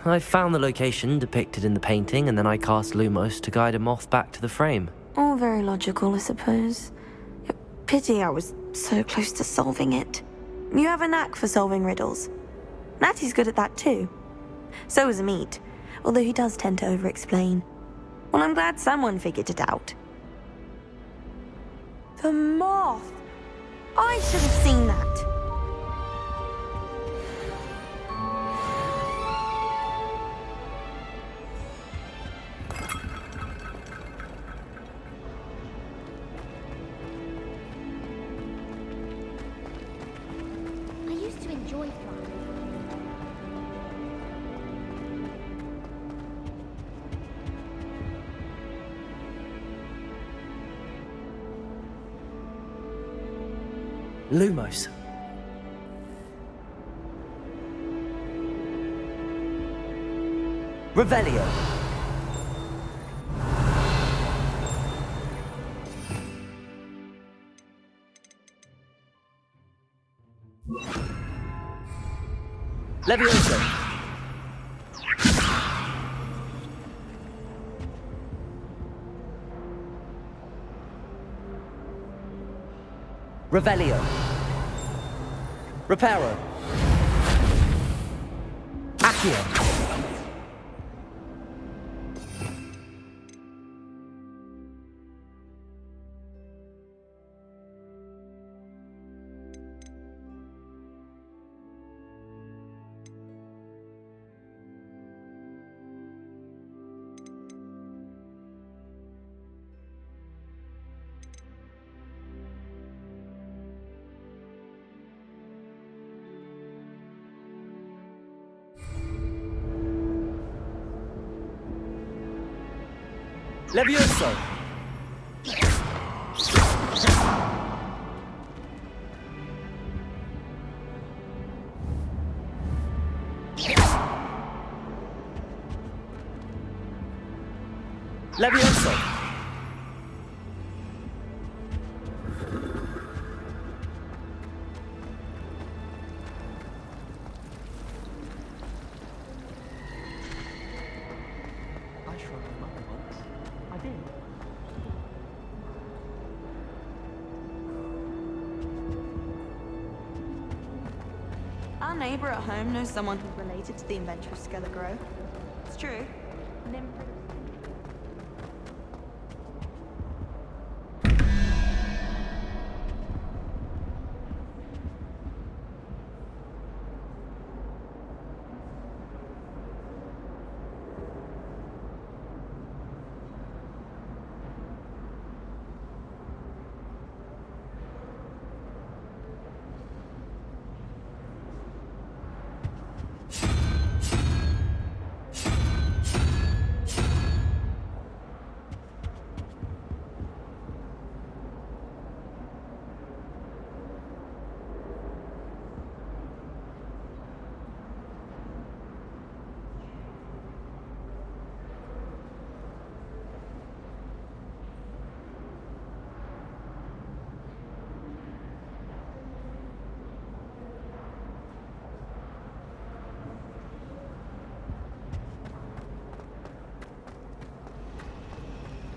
I found the location depicted in the painting, and then I cast Lumos to guide a moth back to the frame. All very logical, I suppose. Pity I was so close to solving it. You have a knack for solving riddles. Natty's good at that too. So is Amit, although he does tend to over-explain. Well, I'm glad someone figured it out. The moth! I should have seen that. I used to enjoy flying. Lumos. Revelio. Levioso. Revelio. Reparo. Accio. Levioso! Levioso! I shrugged them up once. I did. Our neighbour at home knows someone who's related to the inventor of Skelegro. It's true.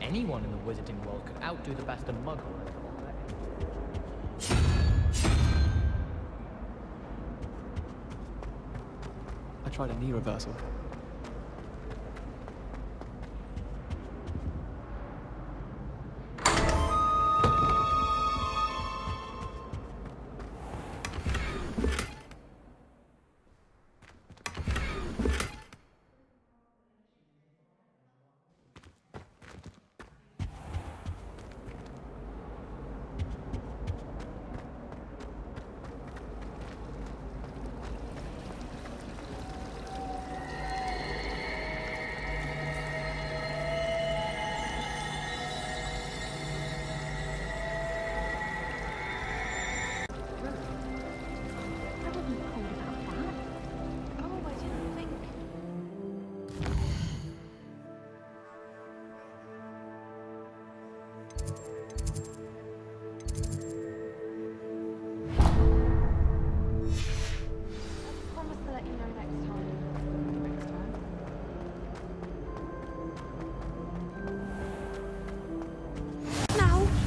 Anyone in the wizarding world could outdo the best of Muggle. I tried a knee reversal.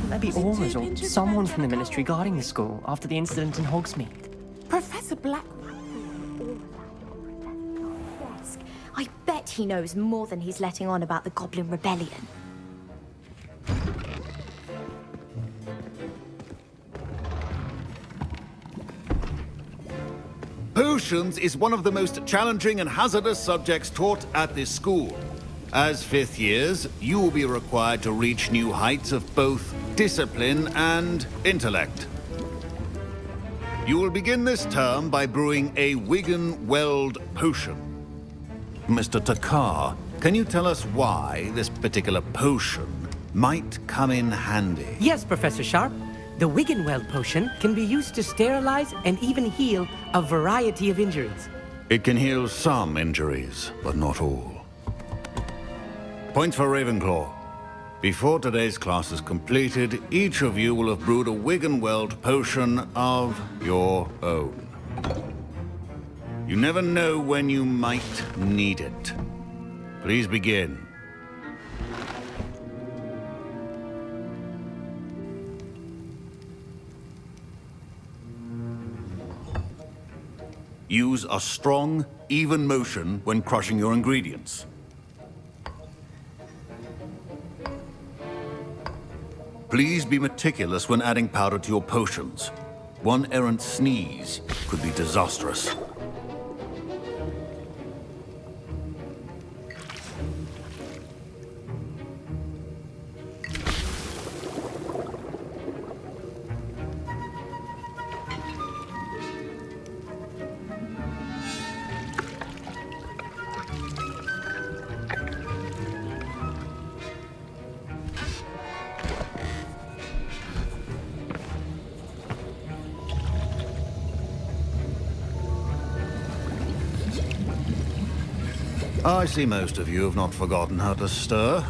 Maybe Aura's or someone from the Ministry guarding the school after the incident in Hogsmeade. Professor Black. Desk. I bet he knows more than he's letting on about the Goblin Rebellion. Potions is one of the most challenging and hazardous subjects taught at this school. As fifth years, you will be required to reach new heights of both discipline and intellect. You will begin this term by brewing a Wiggen-Weld potion. Mr. Takar, can you tell us why this particular potion might come in handy? Yes, Professor Sharp. The Wiggen-Weld potion can be used to sterilize and even heal a variety of injuries. It can heal some injuries, but not all. Point for Ravenclaw. Before today's class is completed, each of you will have brewed a Wiggen-Weld potion of your own. You never know when you might need it. Please begin. Use a strong, even motion when crushing your ingredients. Please be meticulous when adding powder to your potions. One errant sneeze could be disastrous. I see most of you have not forgotten how to stir.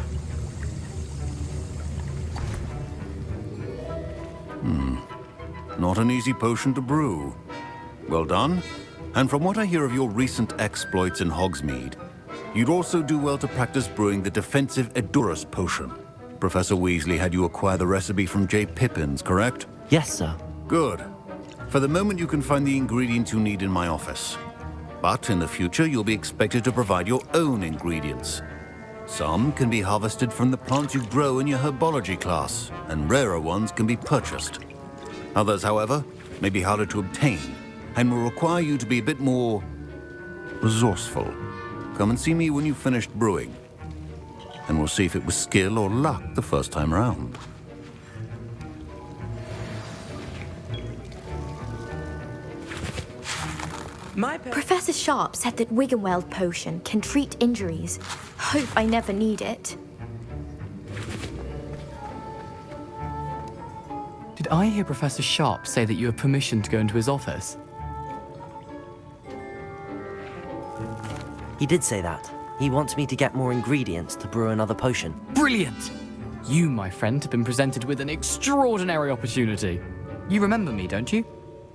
Not an easy potion to brew. Well done. And from what I hear of your recent exploits in Hogsmeade, you'd also do well to practice brewing the defensive Edurus potion. Professor Weasley had you acquire the recipe from J. Pippin's, correct? Yes, sir. Good. For the moment, you can find the ingredients you need in my office. But in the future, you'll be expected to provide your own ingredients. Some can be harvested from the plants you grow in your herbology class, and rarer ones can be purchased. Others, however, may be harder to obtain, and will require you to be a bit more resourceful. Come and see me when you've finished brewing, and we'll see if it was skill or luck the first time round. Professor Sharp said that Wiggenweld potion can treat injuries. Hope I never need it. Did I hear Professor Sharp say that you have permission to go into his office? He did say that. He wants me to get more ingredients to brew another potion. Brilliant! You, my friend, have been presented with an extraordinary opportunity. You remember me, don't you?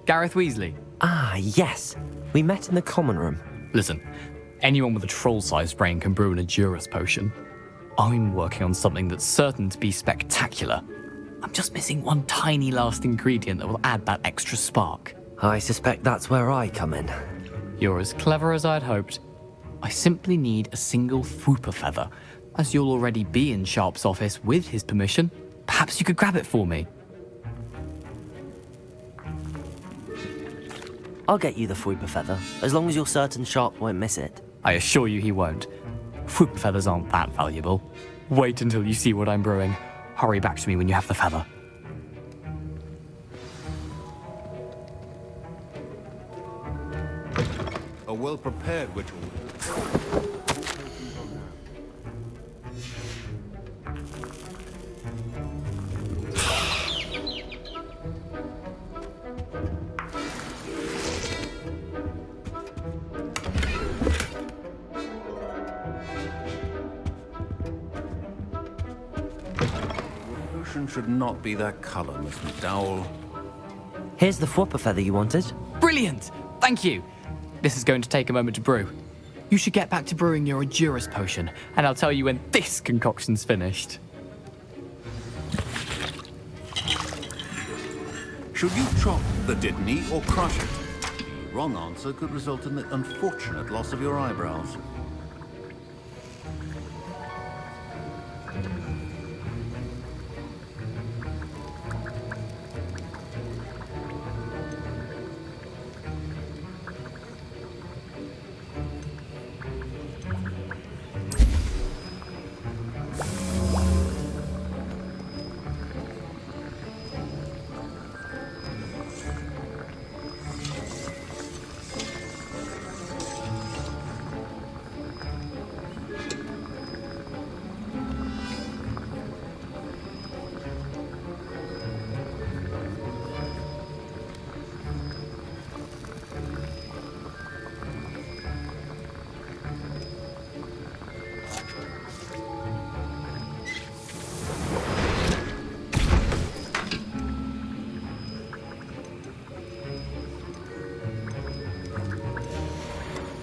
Gareth Weasley. Ah, yes. We met in the common room. Listen, anyone with a troll-sized brain can brew an Edurus potion. I'm working on something that's certain to be spectacular. I'm just missing one tiny last ingredient that will add that extra spark. I suspect that's where I come in. You're as clever as I'd hoped. I simply need a single Fwooper feather. As you'll already be in Sharp's office with his permission, perhaps you could grab it for me. I'll get you the Fwooper feather, as long as you're certain Sharp won't miss it. I assure you he won't. Fwooper feathers aren't that valuable. Wait until you see what I'm brewing. Hurry back to me when you have the feather. A well-prepared witch. Should not be that color, Miss McDowell. Here's the Fwooper feather you wanted. Brilliant! Thank you! This is going to take a moment to brew. You should get back to brewing your Edurus potion, and I'll tell you when this concoction's finished. Should you chop the Dittany or crush it? The wrong answer could result in the unfortunate loss of your eyebrows.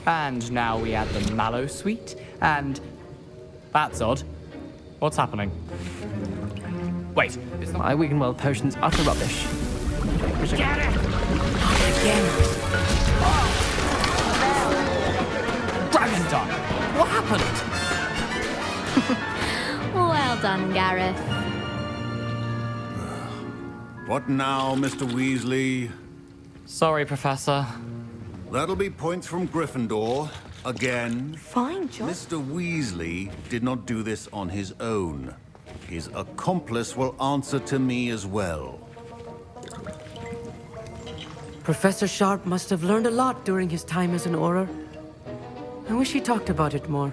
And now we add the mallow sweet, and... That's odd. What's happening? Wait, is My Wiggenweld potion's utter rubbish. Get it! Again! Dragon done! What happened? Well done, Gareth. What now, Mr. Weasley? Sorry, Professor. That'll be points from Gryffindor. Again. Fine, John. Mr. Weasley did not do this on his own. His accomplice will answer to me as well. Professor Sharp must have learned a lot during his time as an Auror. I wish he talked about it more.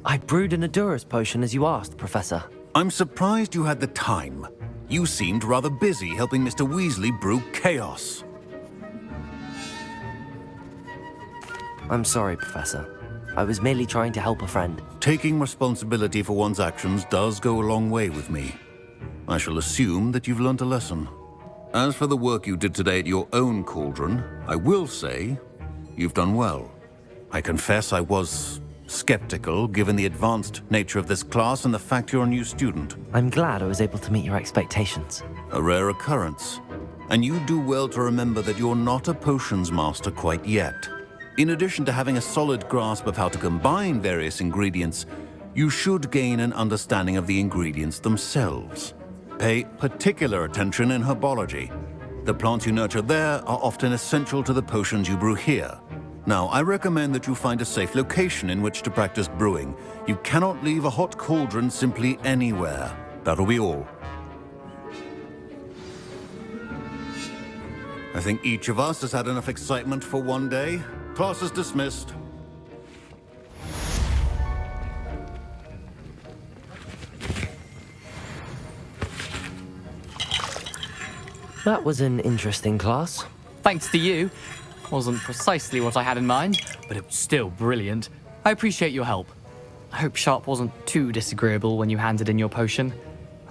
I brewed an Edurus potion as you asked, Professor. I'm surprised you had the time. You seemed rather busy helping Mr. Weasley brew chaos. I'm sorry, Professor. I was merely trying to help a friend. Taking responsibility for one's actions does go a long way with me. I shall assume that you've learnt a lesson. As for the work you did today at your own cauldron, I will say you've done well. I confess I was skeptical, given the advanced nature of this class and the fact you're a new student. I'm glad I was able to meet your expectations. A rare occurrence. And you do well to remember that you're not a potions master quite yet. In addition to having a solid grasp of how to combine various ingredients, you should gain an understanding of the ingredients themselves. Pay particular attention in herbology. The plants you nurture there are often essential to the potions you brew here. Now, I recommend that you find a safe location in which to practice brewing. You cannot leave a hot cauldron simply anywhere. That'll be all. I think each of us has had enough excitement for one day. Class is dismissed. That was an interesting class. Thanks to you. Wasn't precisely what I had in mind, but it was still brilliant. I appreciate your help. I hope Sharp wasn't too disagreeable when you handed in your potion.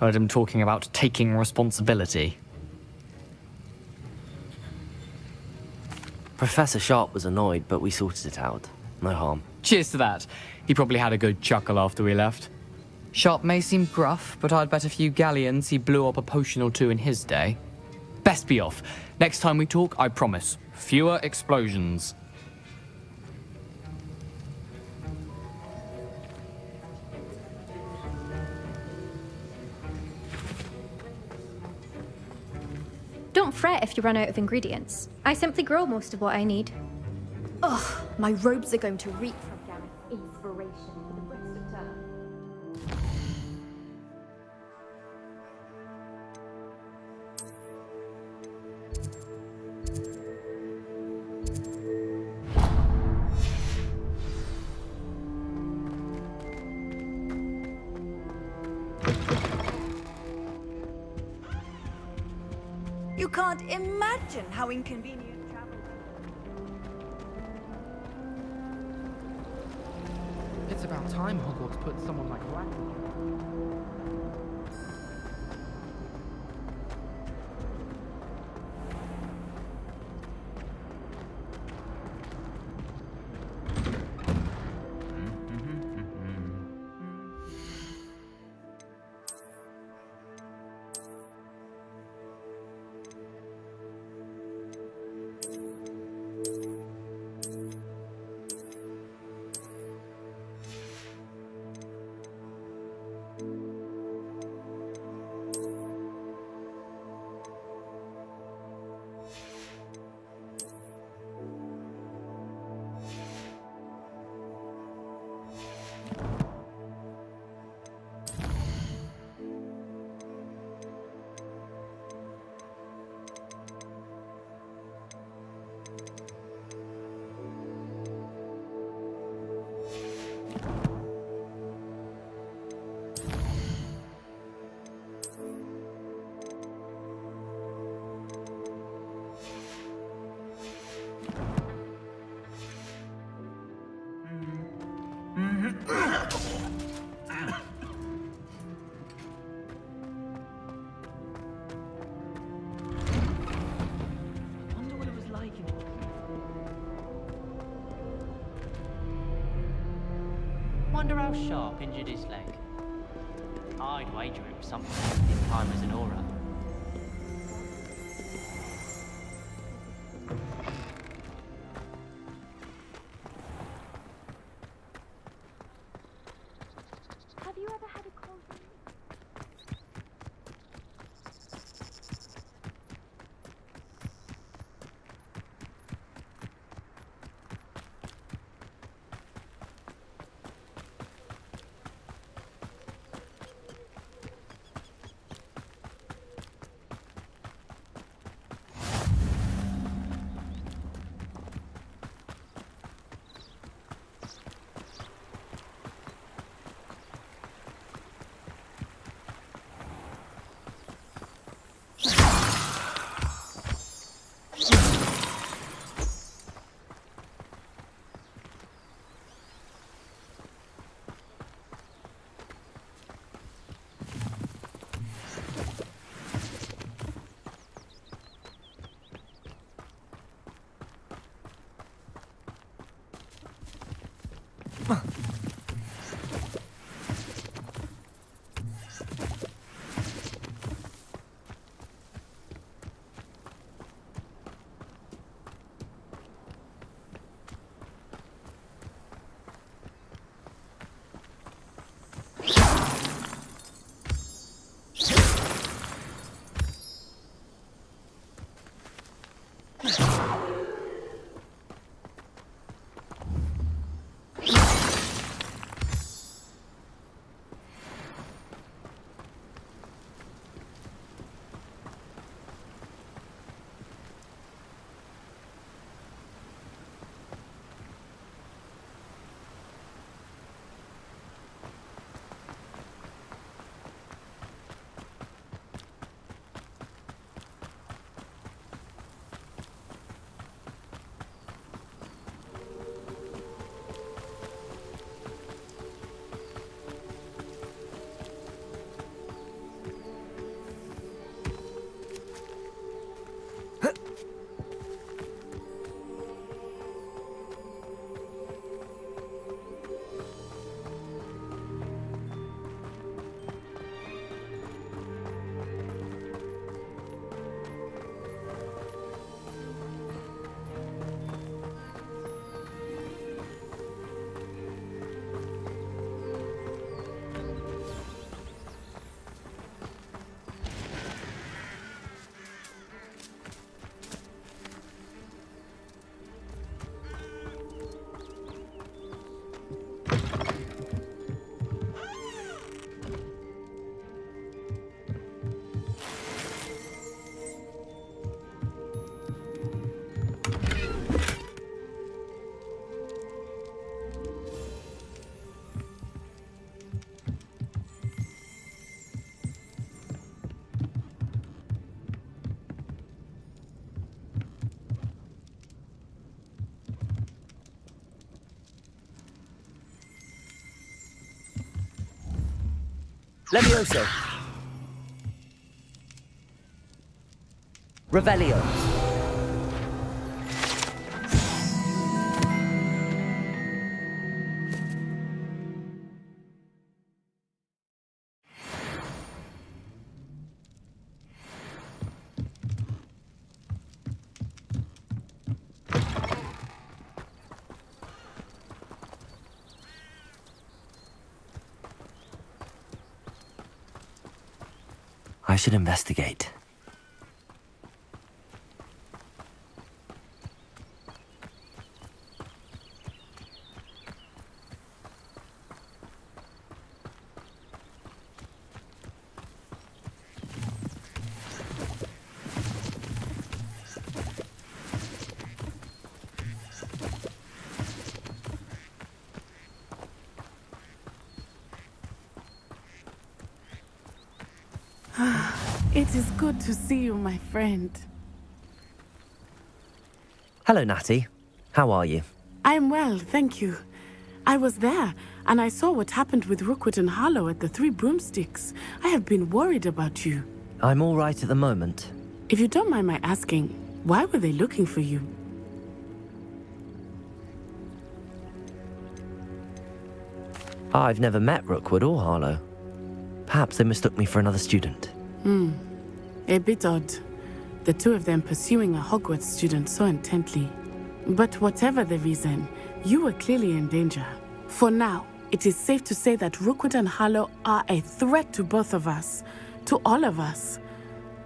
Heard him talking about taking responsibility. Professor Sharp was annoyed, but we sorted it out. No harm. Cheers to that. He probably had a good chuckle after we left. Sharp may seem gruff, but I'd bet a few galleons he blew up a potion or two in his day. Best be off. Next time we talk, I promise. Fewer explosions. Don't fret if you run out of ingredients. I simply grow most of what I need. Ugh, my robes are going to reek from Gareth's inspiration for the rest of term. You can't imagine how inconvenient travel is. It's about time Hogwarts put someone like Rackham. Wonder what it was like in Wonder how Sharp injured his leg. I'd wager it was something his time as an aura. Have you ever had a cauldron? Levioso. Revelio. I should investigate. It is good to see you, my friend. Hello, Natty. How are you? I'm well, thank you. I was there, and I saw what happened with Rookwood and Harlow at the Three Broomsticks. I have been worried about you. I'm all right at the moment. If you don't mind my asking, why were they looking for you? I've never met Rookwood or Harlow. Perhaps they mistook me for another student. A bit odd. The two of them pursuing a Hogwarts student so intently. But whatever the reason, you were clearly in danger. For now, it is safe to say that Rookwood and Harlow are a threat to both of us, to all of us.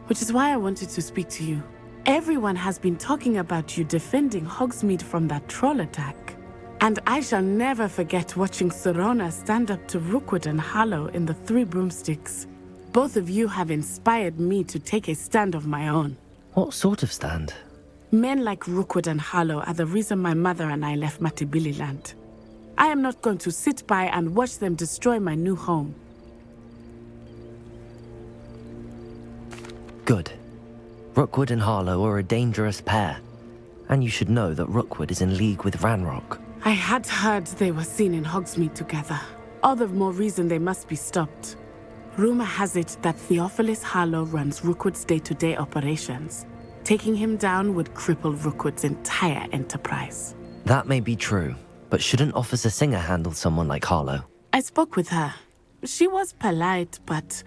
Which is why I wanted to speak to you. Everyone has been talking about you defending Hogsmeade from that troll attack. And I shall never forget watching Sorona stand up to Rookwood and Harlow in the Three Broomsticks. Both of you have inspired me to take a stand of my own. What sort of stand? Men like Rookwood and Harlow are the reason my mother and I left Matibili Land. I am not going to sit by and watch them destroy my new home. Good. Rookwood and Harlow are a dangerous pair. And you should know that Rookwood is in league with Ranrock. I had heard they were seen in Hogsmeade together. All the more reason they must be stopped. Rumor has it that Theophilus Harlow runs Rookwood's day-to-day operations. Taking him down would cripple Rookwood's entire enterprise. That may be true, but shouldn't Officer Singer handle someone like Harlow? I spoke with her. She was polite, but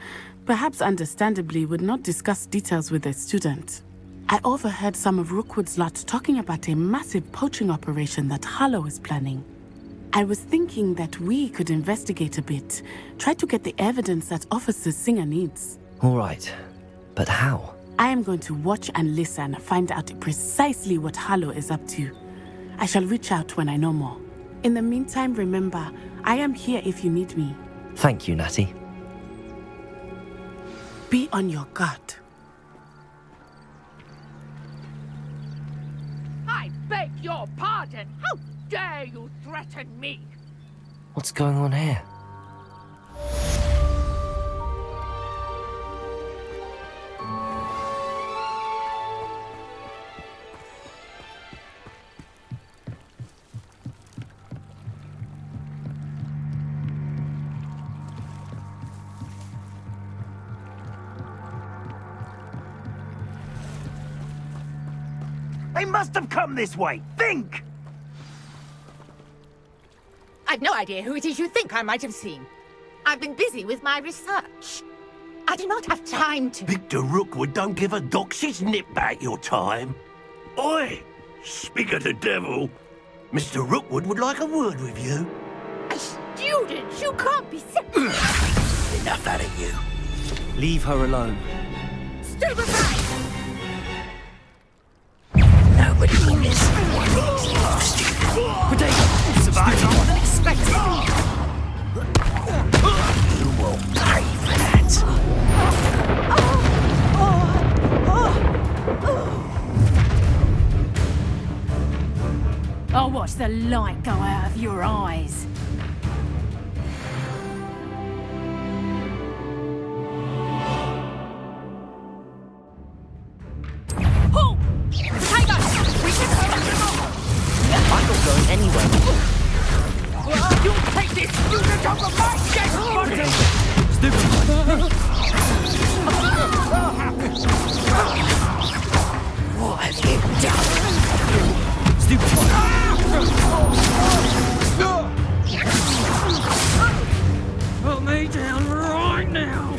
perhaps understandably would not discuss details with a student. I overheard some of Rookwood's lot talking about a massive poaching operation that Harlow is planning. I was thinking that we could investigate a bit, try to get the evidence that Officer Singer needs. All right, but how? I am going to watch and listen, find out precisely what Harlow is up to. I shall reach out when I know more. In the meantime, remember, I am here if you need me. Thank you, Natty. Be on your guard. I beg your pardon. How dare you threaten me? What's going on here? They must have come this way. Think! I've no idea who it is you think I might have seen. I've been busy with my research. I do not have time to... Victor Rookwood don't give a doxy's nip about your time. Oi! Speak of the devil. Mr. Rookwood would like a word with you. A student? You can't be sick. Enough out of you. Leave her alone. Stand aside! Nobody will listen. Survive more than expected. You will pay for that. I'll watch the light go out of your eyes. Halt! Tiger! We can hurry them off! I'm not going anywhere. You take this unit over my dead body! Stupid! it now!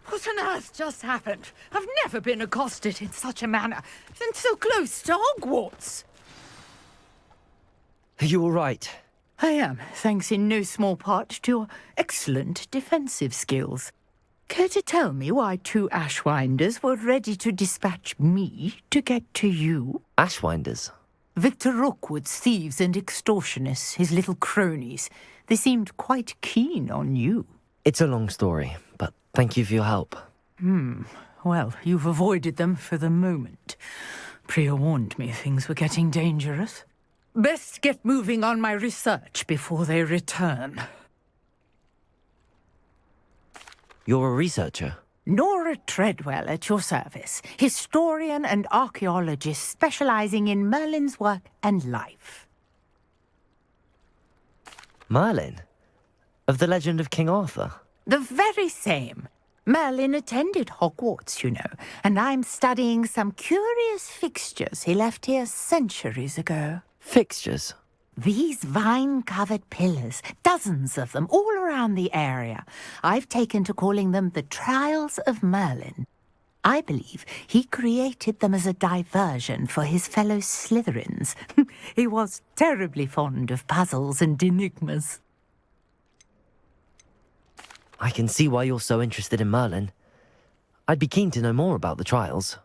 What on earth just happened? I've never been accosted in such a manner, and so close to Hogwarts. Are you all right? I am, thanks in no small part to your excellent defensive skills. Care to tell me why 2 Ashwinders were ready to dispatch me to get to you? Ashwinders? Victor Rookwood's thieves and extortionists, his little cronies. They seemed quite keen on you. It's a long story, but thank you for your help. Well, you've avoided them for the moment. Priya warned me things were getting dangerous. Best get moving on my research before they return. You're a researcher? Nora Treadwell at your service, historian and archaeologist specializing in Merlin's work and life. Merlin? Of the legend of King Arthur? The very same. Merlin attended Hogwarts, you know, and I'm studying some curious fixtures he left here centuries ago. Fixtures? These vine-covered pillars, dozens of them, all around the area. I've taken to calling them the Trials of Merlin. I believe he created them as a diversion for his fellow Slytherins. He was terribly fond of puzzles and enigmas. I can see why you're so interested in Merlin. I'd be keen to know more about the trials.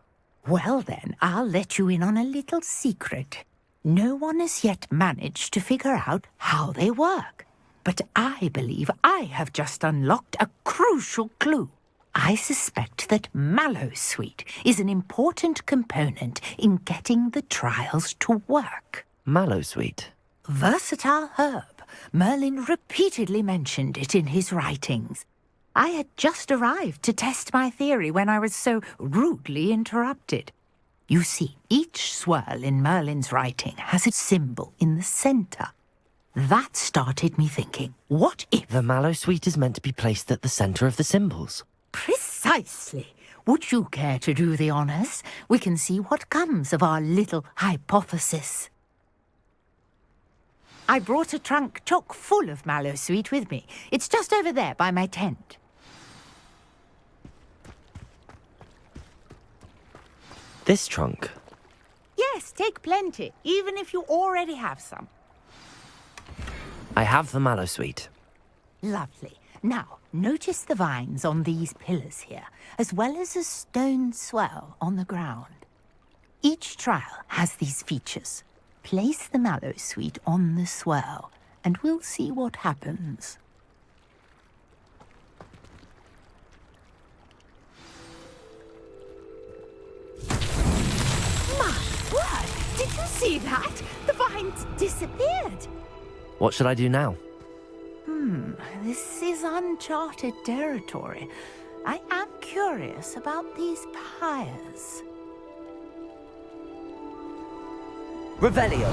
Well then, I'll let you in on a little secret. No one has yet managed to figure out how they work. But I believe I have just unlocked a crucial clue. I suspect that Mallowsweet is an important component in getting the trials to work. Mallowsweet? Versatile herb. Merlin repeatedly mentioned it in his writings. I had just arrived to test my theory when I was so rudely interrupted. You see, each swirl in Merlin's writing has a symbol in the center. That started me thinking, what if... The Mallowsweet is meant to be placed at the center of the symbols. Precisely. Would you care to do the honors? We can see what comes of our little hypothesis. I brought a trunk chock full of Mallowsweet with me. It's just over there by my tent. This trunk? Yes, take plenty, even if you already have some. I have the Mallowsweet. Lovely. Now, notice the vines on these pillars here, as well as a stone swell on the ground. Each trial has these features. Place the Mallowsweet on the swell, and we'll see what happens. My word! Did you see that? The vines disappeared. What should I do now? This is uncharted territory. I am curious about these pyres. Revelio!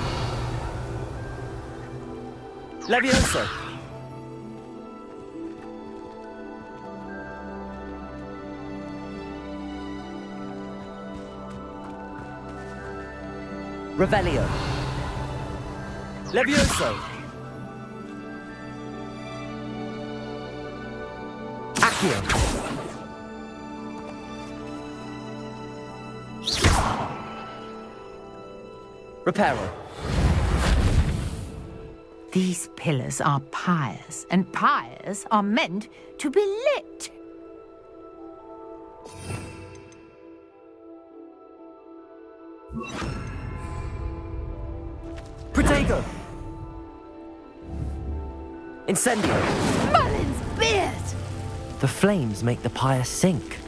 Levioso! Revelio! Levioso! Accio! Reparo. These pillars are pyres, and pyres are meant to be lit. Protego! Incendio! Merlin's beard! The flames make the pyre sink.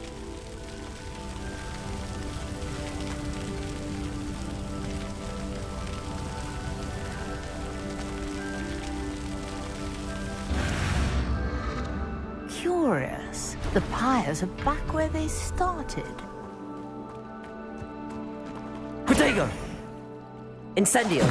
Curious. The pyres are back where they started. Protego! Incendio!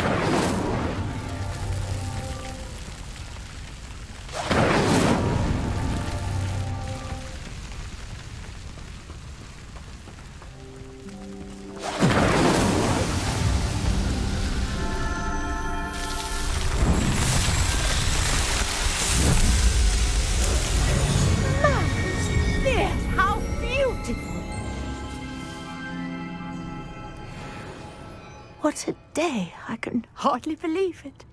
What a day. I can hardly believe it.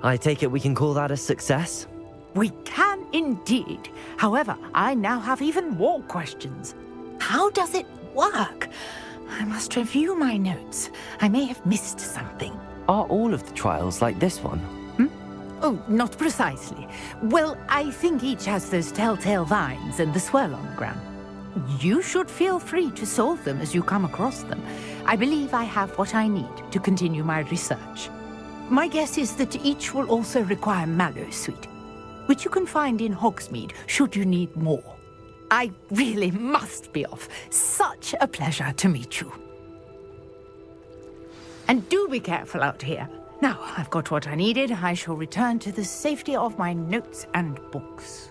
I take it we can call that a success? We can indeed. However, I now have even more questions. How does it work? I must review my notes. I may have missed something. Are all of the trials like this one? Oh, not precisely. Well, I think each has those telltale vines and the swirl on the ground. You should feel free to solve them as you come across them. I believe I have what I need to continue my research. My guess is that each will also require mallow sweet, which you can find in Hogsmeade should you need more. I really must be off. Such a pleasure to meet you. And do be careful out here. Now, I've got what I needed. I shall return to the safety of my notes and books.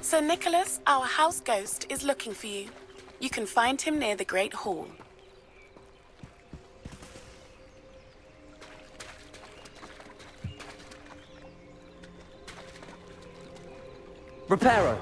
Sir Nicholas, our house ghost, is looking for you. You can find him near the Great Hall. Reparo!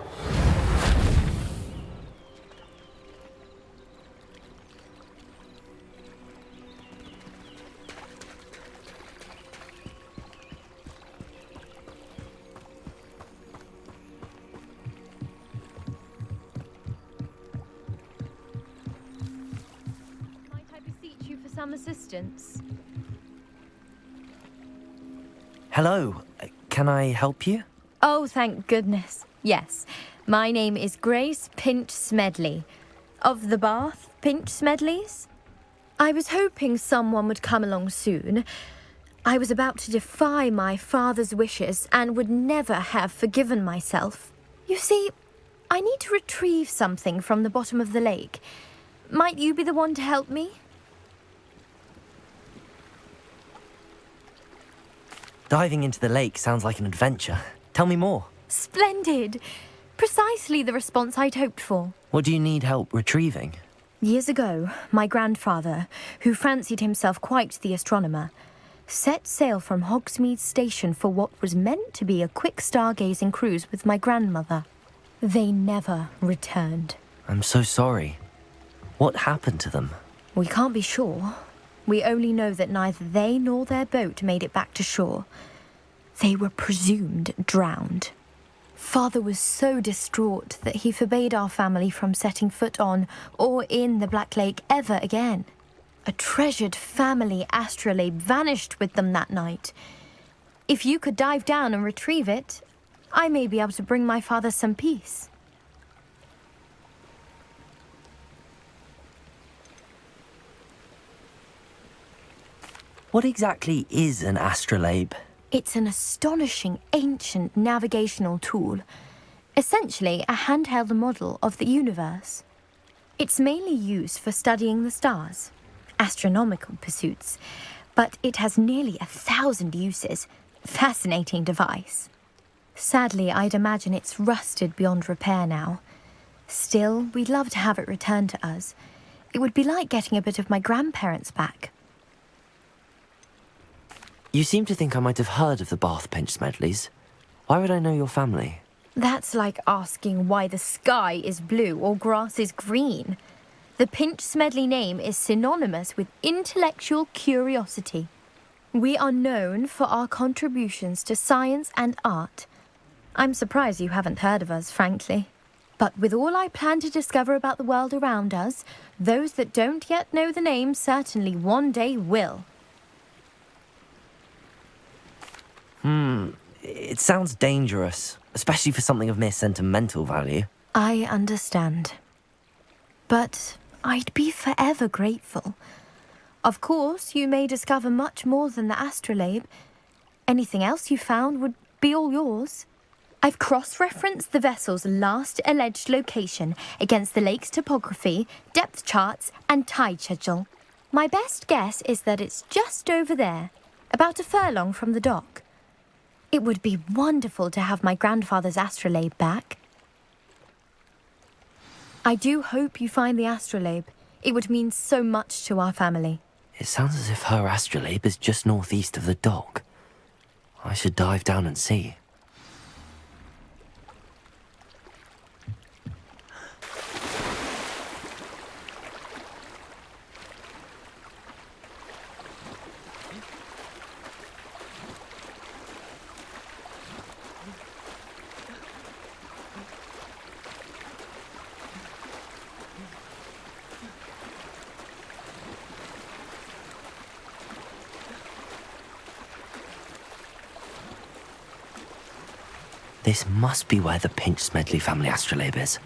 Some assistance. Hello, can I help you? Oh, thank goodness. Yes, my name is Grace Pinch Smedley, of the Bath Pinch Smedleys. I was hoping someone would come along soon. I was about to defy my father's wishes and would never have forgiven myself. You see, I need to retrieve something from the bottom of the lake. Might you be the one to help me? Diving into the lake sounds like an adventure. Tell me more. Splendid! Precisely the response I'd hoped for. What do you need help retrieving? Years ago, my grandfather, who fancied himself quite the astronomer, set sail from Hogsmeade Station for what was meant to be a quick stargazing cruise with my grandmother. They never returned. I'm so sorry. What happened to them? We can't be sure. We only know that neither they nor their boat made it back to shore. They were presumed drowned. Father was so distraught that he forbade our family from setting foot on or in the Black Lake ever again. A treasured family astrolabe vanished with them that night. If you could dive down and retrieve it, I may be able to bring my father some peace. What exactly is an astrolabe? It's an astonishing ancient navigational tool, essentially a handheld model of the universe. It's mainly used for studying the stars, astronomical pursuits, but it has nearly 1,000 uses. Fascinating device. Sadly, I'd imagine it's rusted beyond repair now. Still, we'd love to have it returned to us. It would be like getting a bit of my grandparents back. You seem to think I might have heard of the Bath Pinch Smedleys. Why would I know your family? That's like asking why the sky is blue or grass is green. The Pinch Smedley name is synonymous with intellectual curiosity. We are known for our contributions to science and art. I'm surprised you haven't heard of us, frankly. But with all I plan to discover about the world around us, those that don't yet know the name certainly one day will. It sounds dangerous, especially for something of mere sentimental value. I understand. But I'd be forever grateful. Of course, you may discover much more than the astrolabe. Anything else you found would be all yours. I've cross-referenced the vessel's last alleged location against the lake's topography, depth charts, and tide schedule. My best guess is that it's just over there, about a furlong from the dock. It would be wonderful to have my grandfather's astrolabe back. I do hope you find the astrolabe. It would mean so much to our family. It sounds as if her astrolabe is just northeast of the dock. I should dive down and see. This must be where the Pinch Smedley family astrolabe is.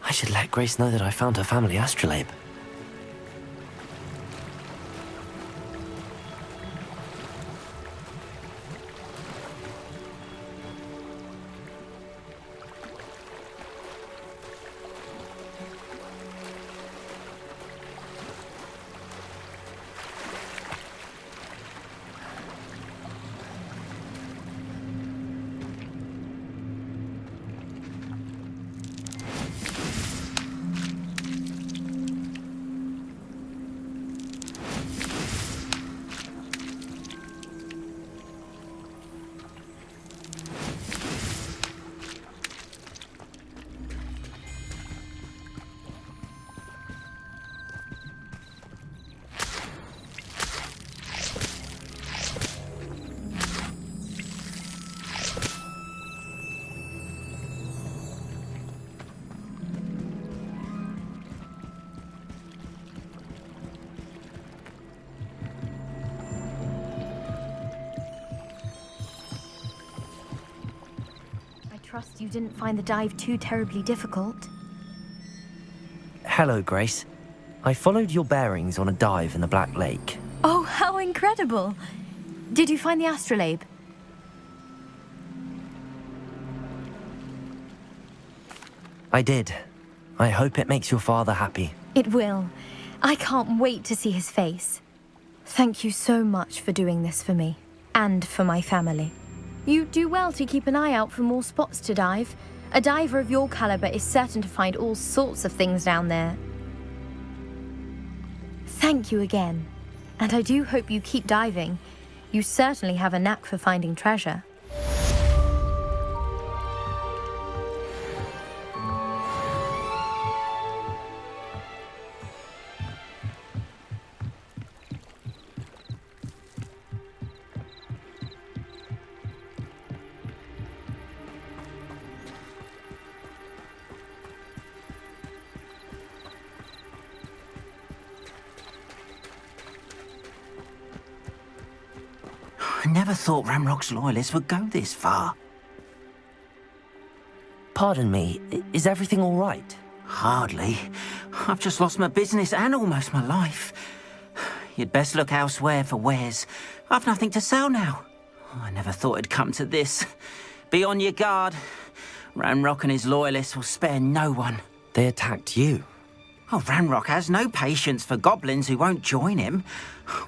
I should let Grace know that I found her family astrolabe. Trust you didn't find the dive too terribly difficult. Hello, Grace. I followed your bearings on a dive in the Black Lake. Oh, how incredible! Did you find the astrolabe? I did. I hope it makes your father happy. It will. I can't wait to see his face. Thank you so much for doing this for me, and for my family. You do well to keep an eye out for more spots to dive. A diver of your caliber is certain to find all sorts of things down there. Thank you again. And I do hope you keep diving. You certainly have a knack for finding treasure. I never thought Ramrock's loyalists would go this far. Pardon me, is everything all right? Hardly. I've just lost my business and almost my life. You'd best look elsewhere for wares. I've nothing to sell now. I never thought it'd come to this. Be on your guard. Ramrock and his loyalists will spare no one. They attacked you? Oh, Ramrock has no patience for goblins who won't join him.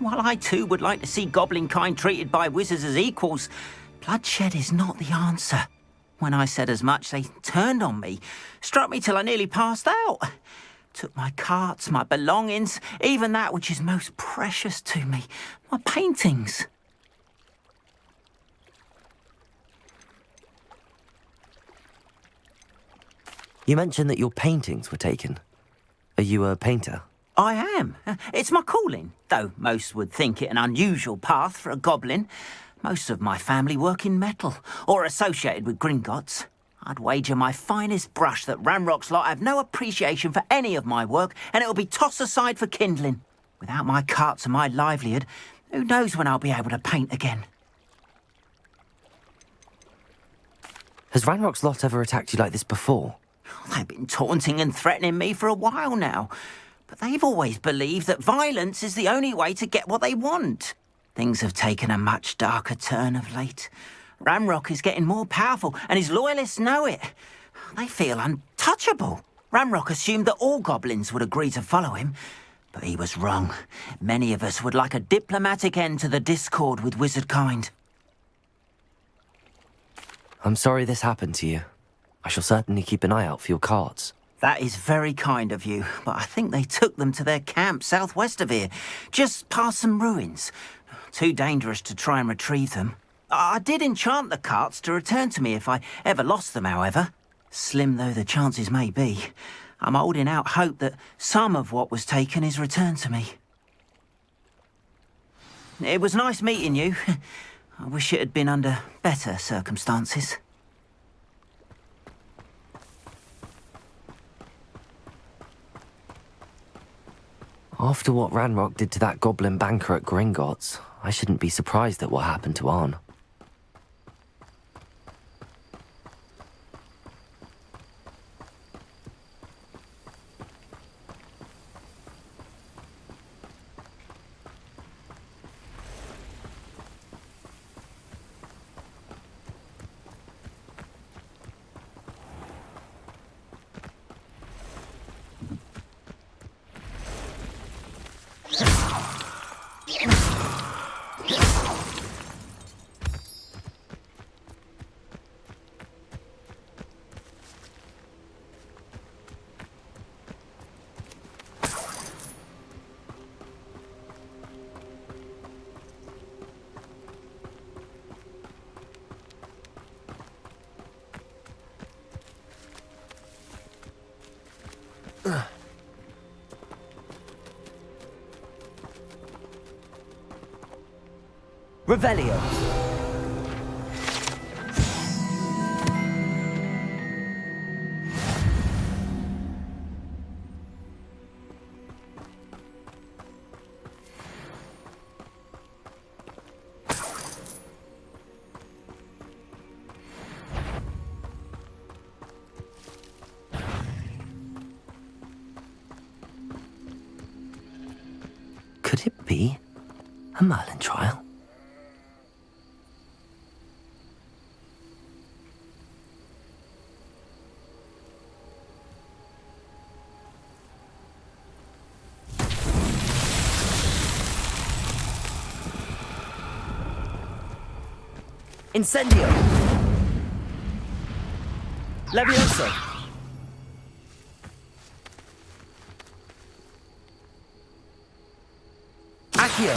While I too would like to see goblin kind treated by wizards as equals, bloodshed is not the answer. When I said as much, they turned on me, struck me till I nearly passed out. Took my carts, my belongings, even that which is most precious to me, my paintings. You mentioned that your paintings were taken. Are you a painter? I am. It's my calling, though most would think it an unusual path for a goblin. Most of my family work in metal, or associated with Gringotts. I'd wager my finest brush that Ranrock's lot have no appreciation for any of my work, and it'll be tossed aside for kindling. Without my carts and my livelihood, who knows when I'll be able to paint again? Has Ranrock's lot ever attacked you like this before? They've been taunting and threatening me for a while now. But they've always believed that violence is the only way to get what they want. Things have taken a much darker turn of late. Ranrock is getting more powerful, and his loyalists know it. They feel untouchable. Ranrock assumed that all goblins would agree to follow him, but he was wrong. Many of us would like a diplomatic end to the discord with wizardkind. I'm sorry this happened to you. I shall certainly keep an eye out for your carts. That is very kind of you, but I think they took them to their camp southwest of here, just past some ruins. Too dangerous to try and retrieve them. I did enchant the carts to return to me if I ever lost them, however. Slim though the chances may be, I'm holding out hope that some of what was taken is returned to me. It was nice meeting you. I wish it had been under better circumstances. After what Ranrock did to that goblin banker at Gringotts, I shouldn't be surprised at what happened to Arn. Revelio. Could it be a Merlin trial? Incendio. Levioso. Accio.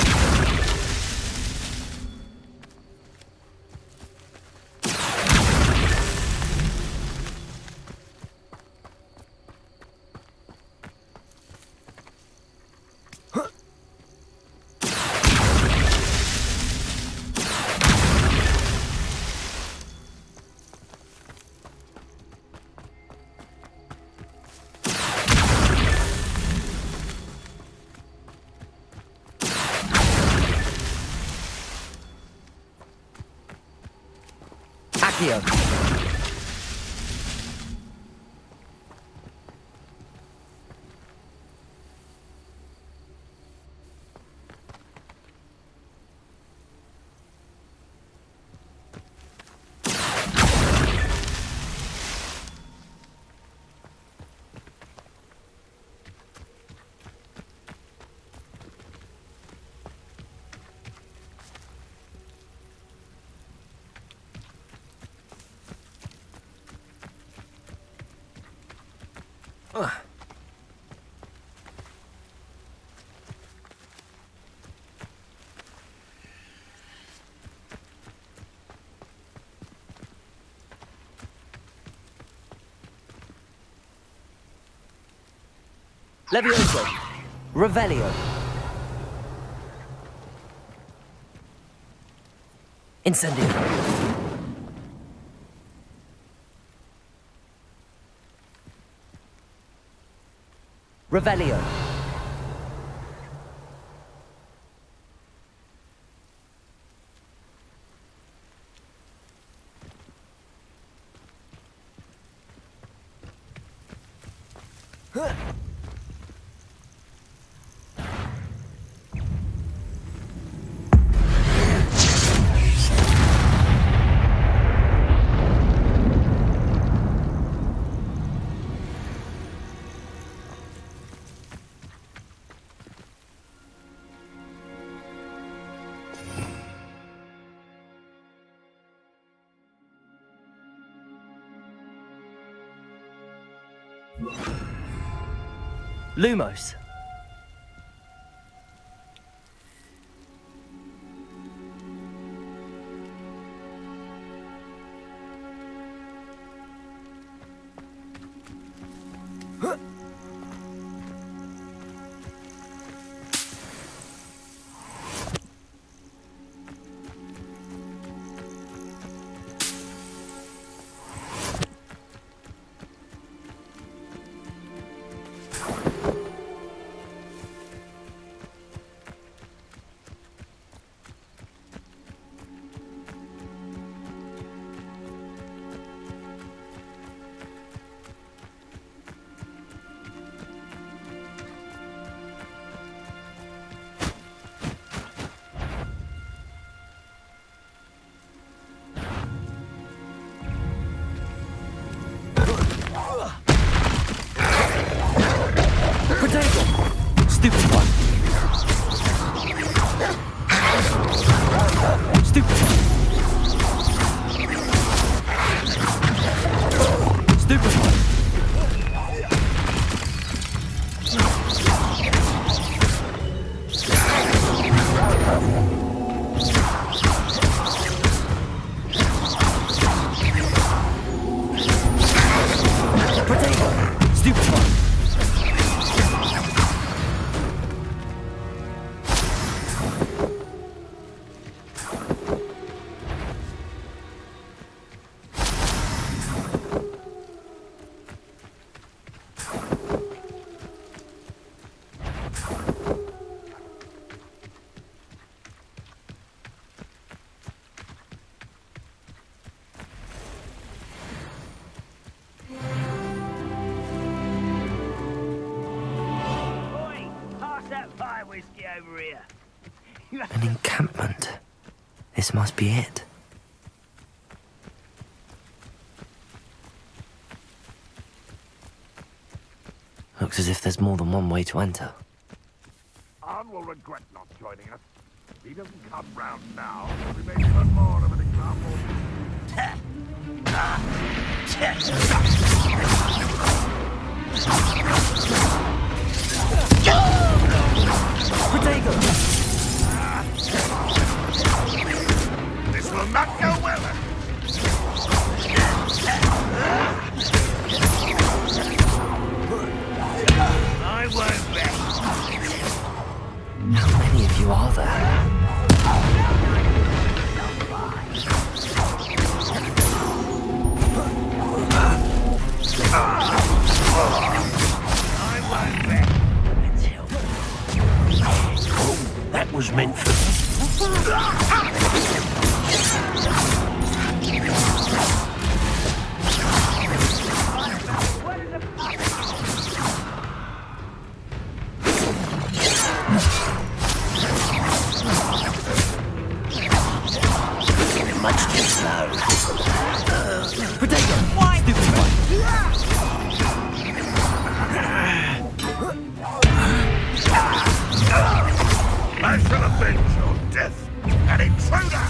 Accio. Levioso. Revelio. Incendio. Revelio. Lumos. Stupid one. Stupid one. Stupid one. Potato. Stupid one. An encampment. This must be it. Looks as if there's more than one way to enter. Arn will regret not joining us. If he doesn't come round now, we make even more of an example. Potato. This will not go well. I won't bet. How many of you are there? That was meant for... Much too slow. Potato. Stupid one. I shall avenge your death, an intruder!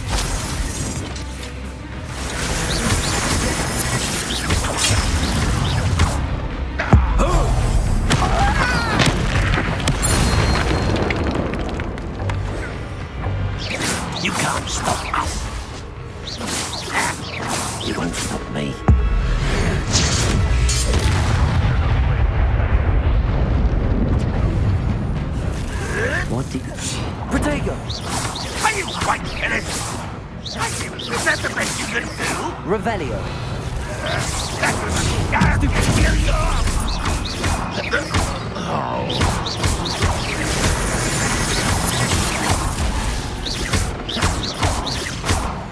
You can't stop us. You won't stop me. that the best you can do? Revelio.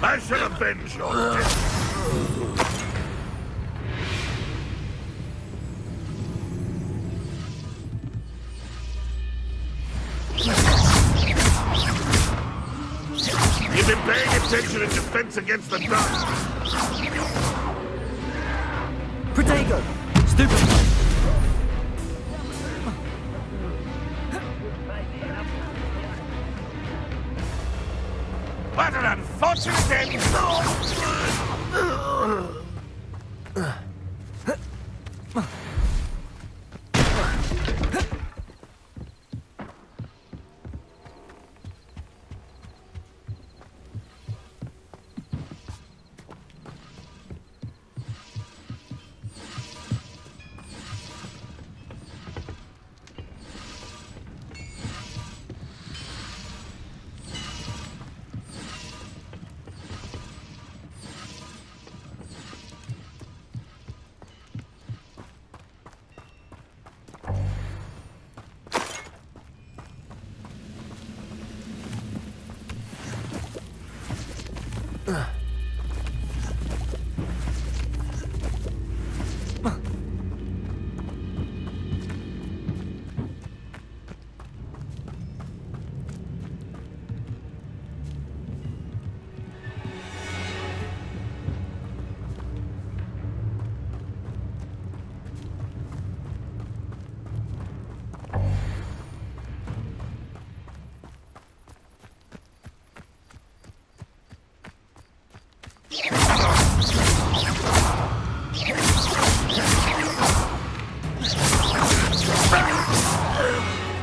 I shall avenge your death. You've been paying attention in defense against the dark. Protego! Stupefy! What an unfortunate end!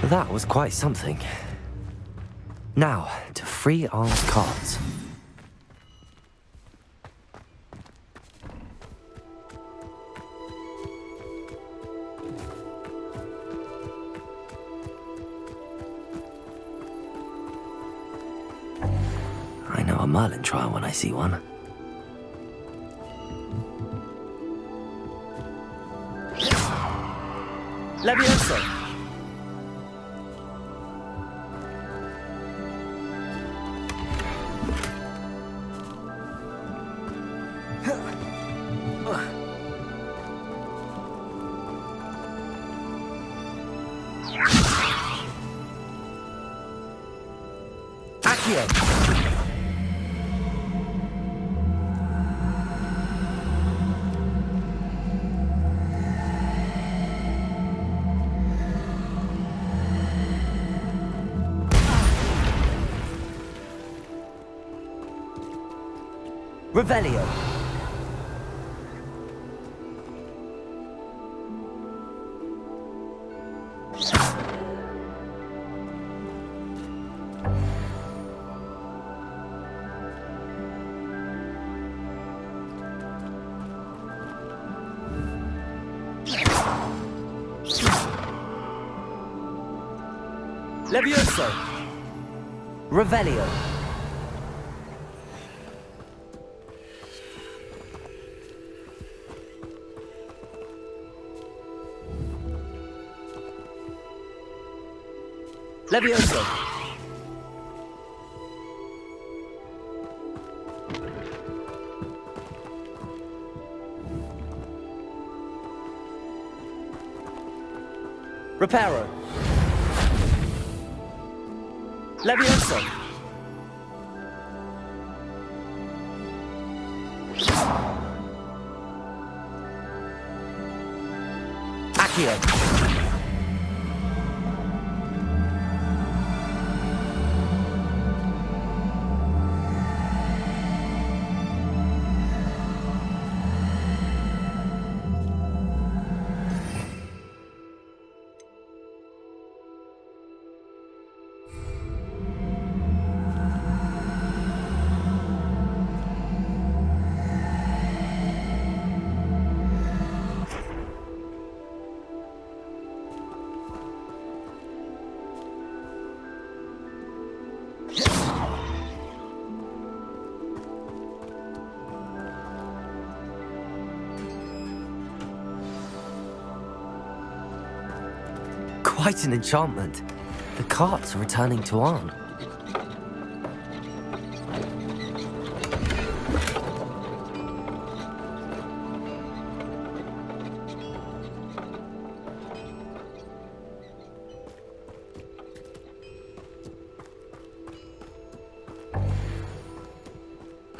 That was quite something. Now, to free armed cards. I know a Merlin trial when I see one. Levioso! Revelio. Levioso! Revelio. Levioso! Reparo! Levioso! Accio. quite an enchantment. The carts are returning to Arn.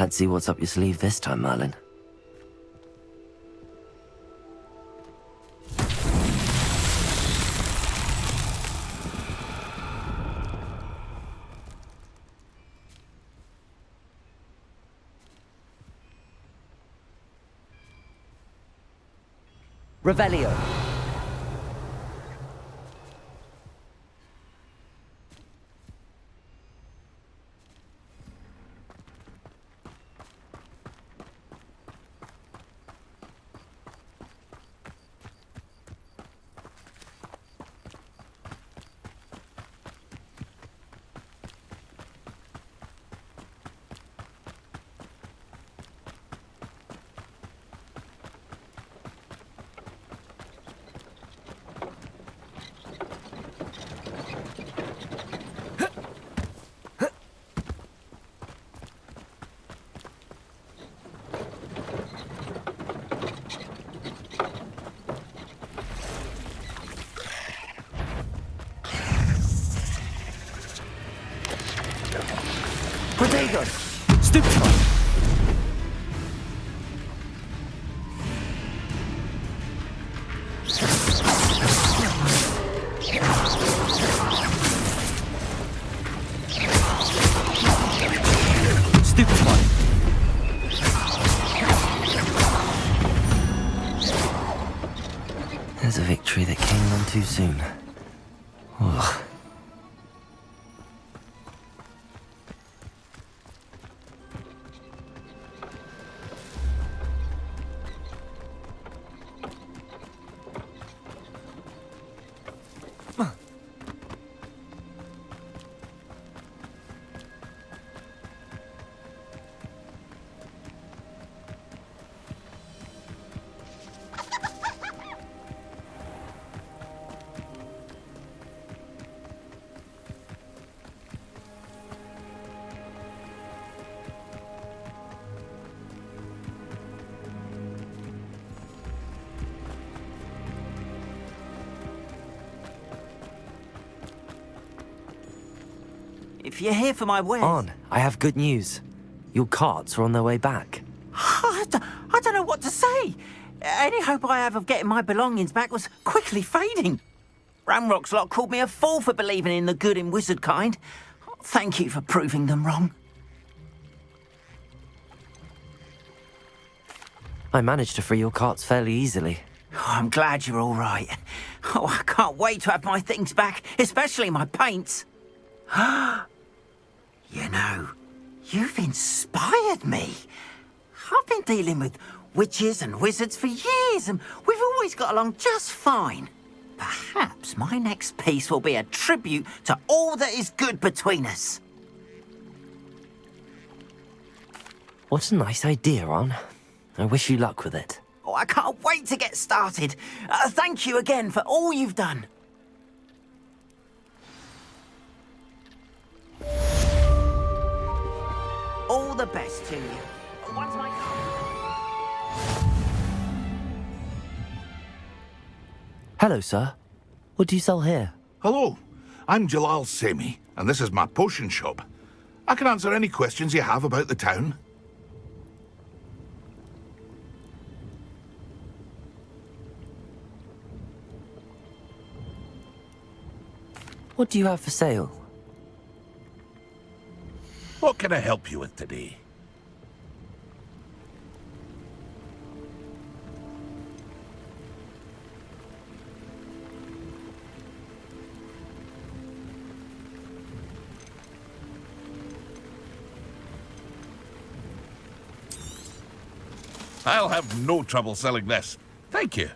Let's see what's up your sleeve this time, Merlin. Revelio. Protego! Stupefy! Stupefy! There's a victory that came none too soon. Ugh. If you're here for my wares... On, I have good news. Your carts are on their way back. I don't know what to say. Any hope I have of getting my belongings back was quickly fading. Ramrock's lot called me a fool for believing in the good in wizard kind. Thank you for proving them wrong. I managed to free your carts fairly easily. Oh, I'm glad you're all right. Oh, I can't wait to have my things back, especially my paints. You know, you've inspired me. I've been dealing with witches and wizards for years, and we've always got along just fine. Perhaps my next piece will be a tribute to all that is good between us. What a nice idea, Ron. I wish you luck with it. Oh, I can't wait to get started. Thank you again for all you've done. All the best to you. Once I Hello, sir. What do you sell here? Hello, I'm Jalal Semi, and this is my potion shop. I can answer any questions you have about the town. What do you have for sale? What can I help you with today? I'll have no trouble selling this. Thank you.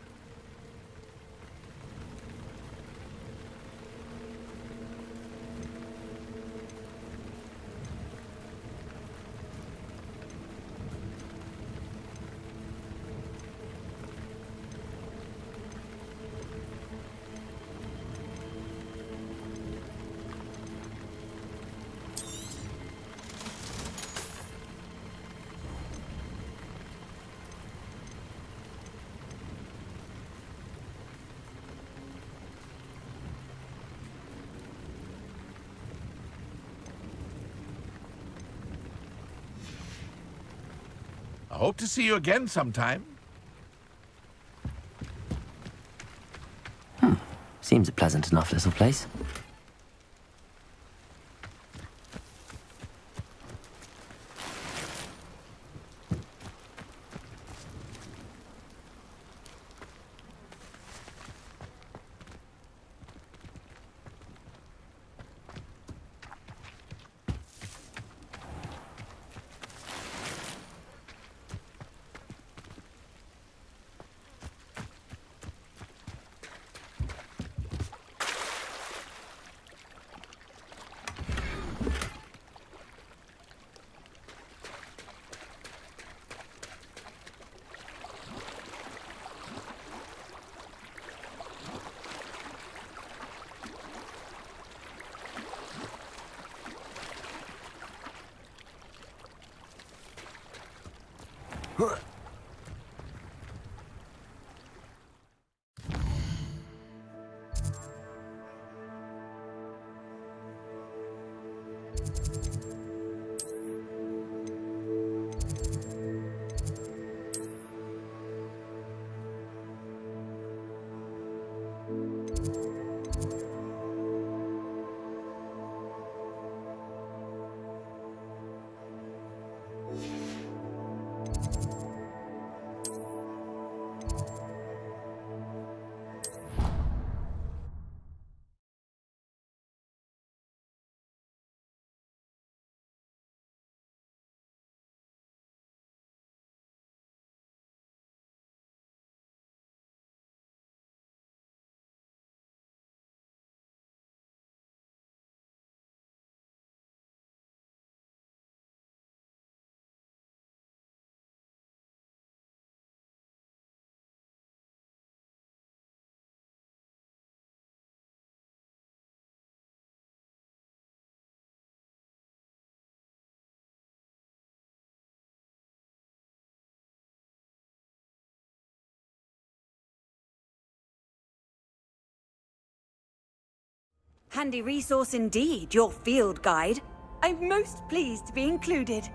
Hope to see you again sometime. Seems a pleasant enough little place. Handy resource indeed, your field guide. I'm most pleased to be included.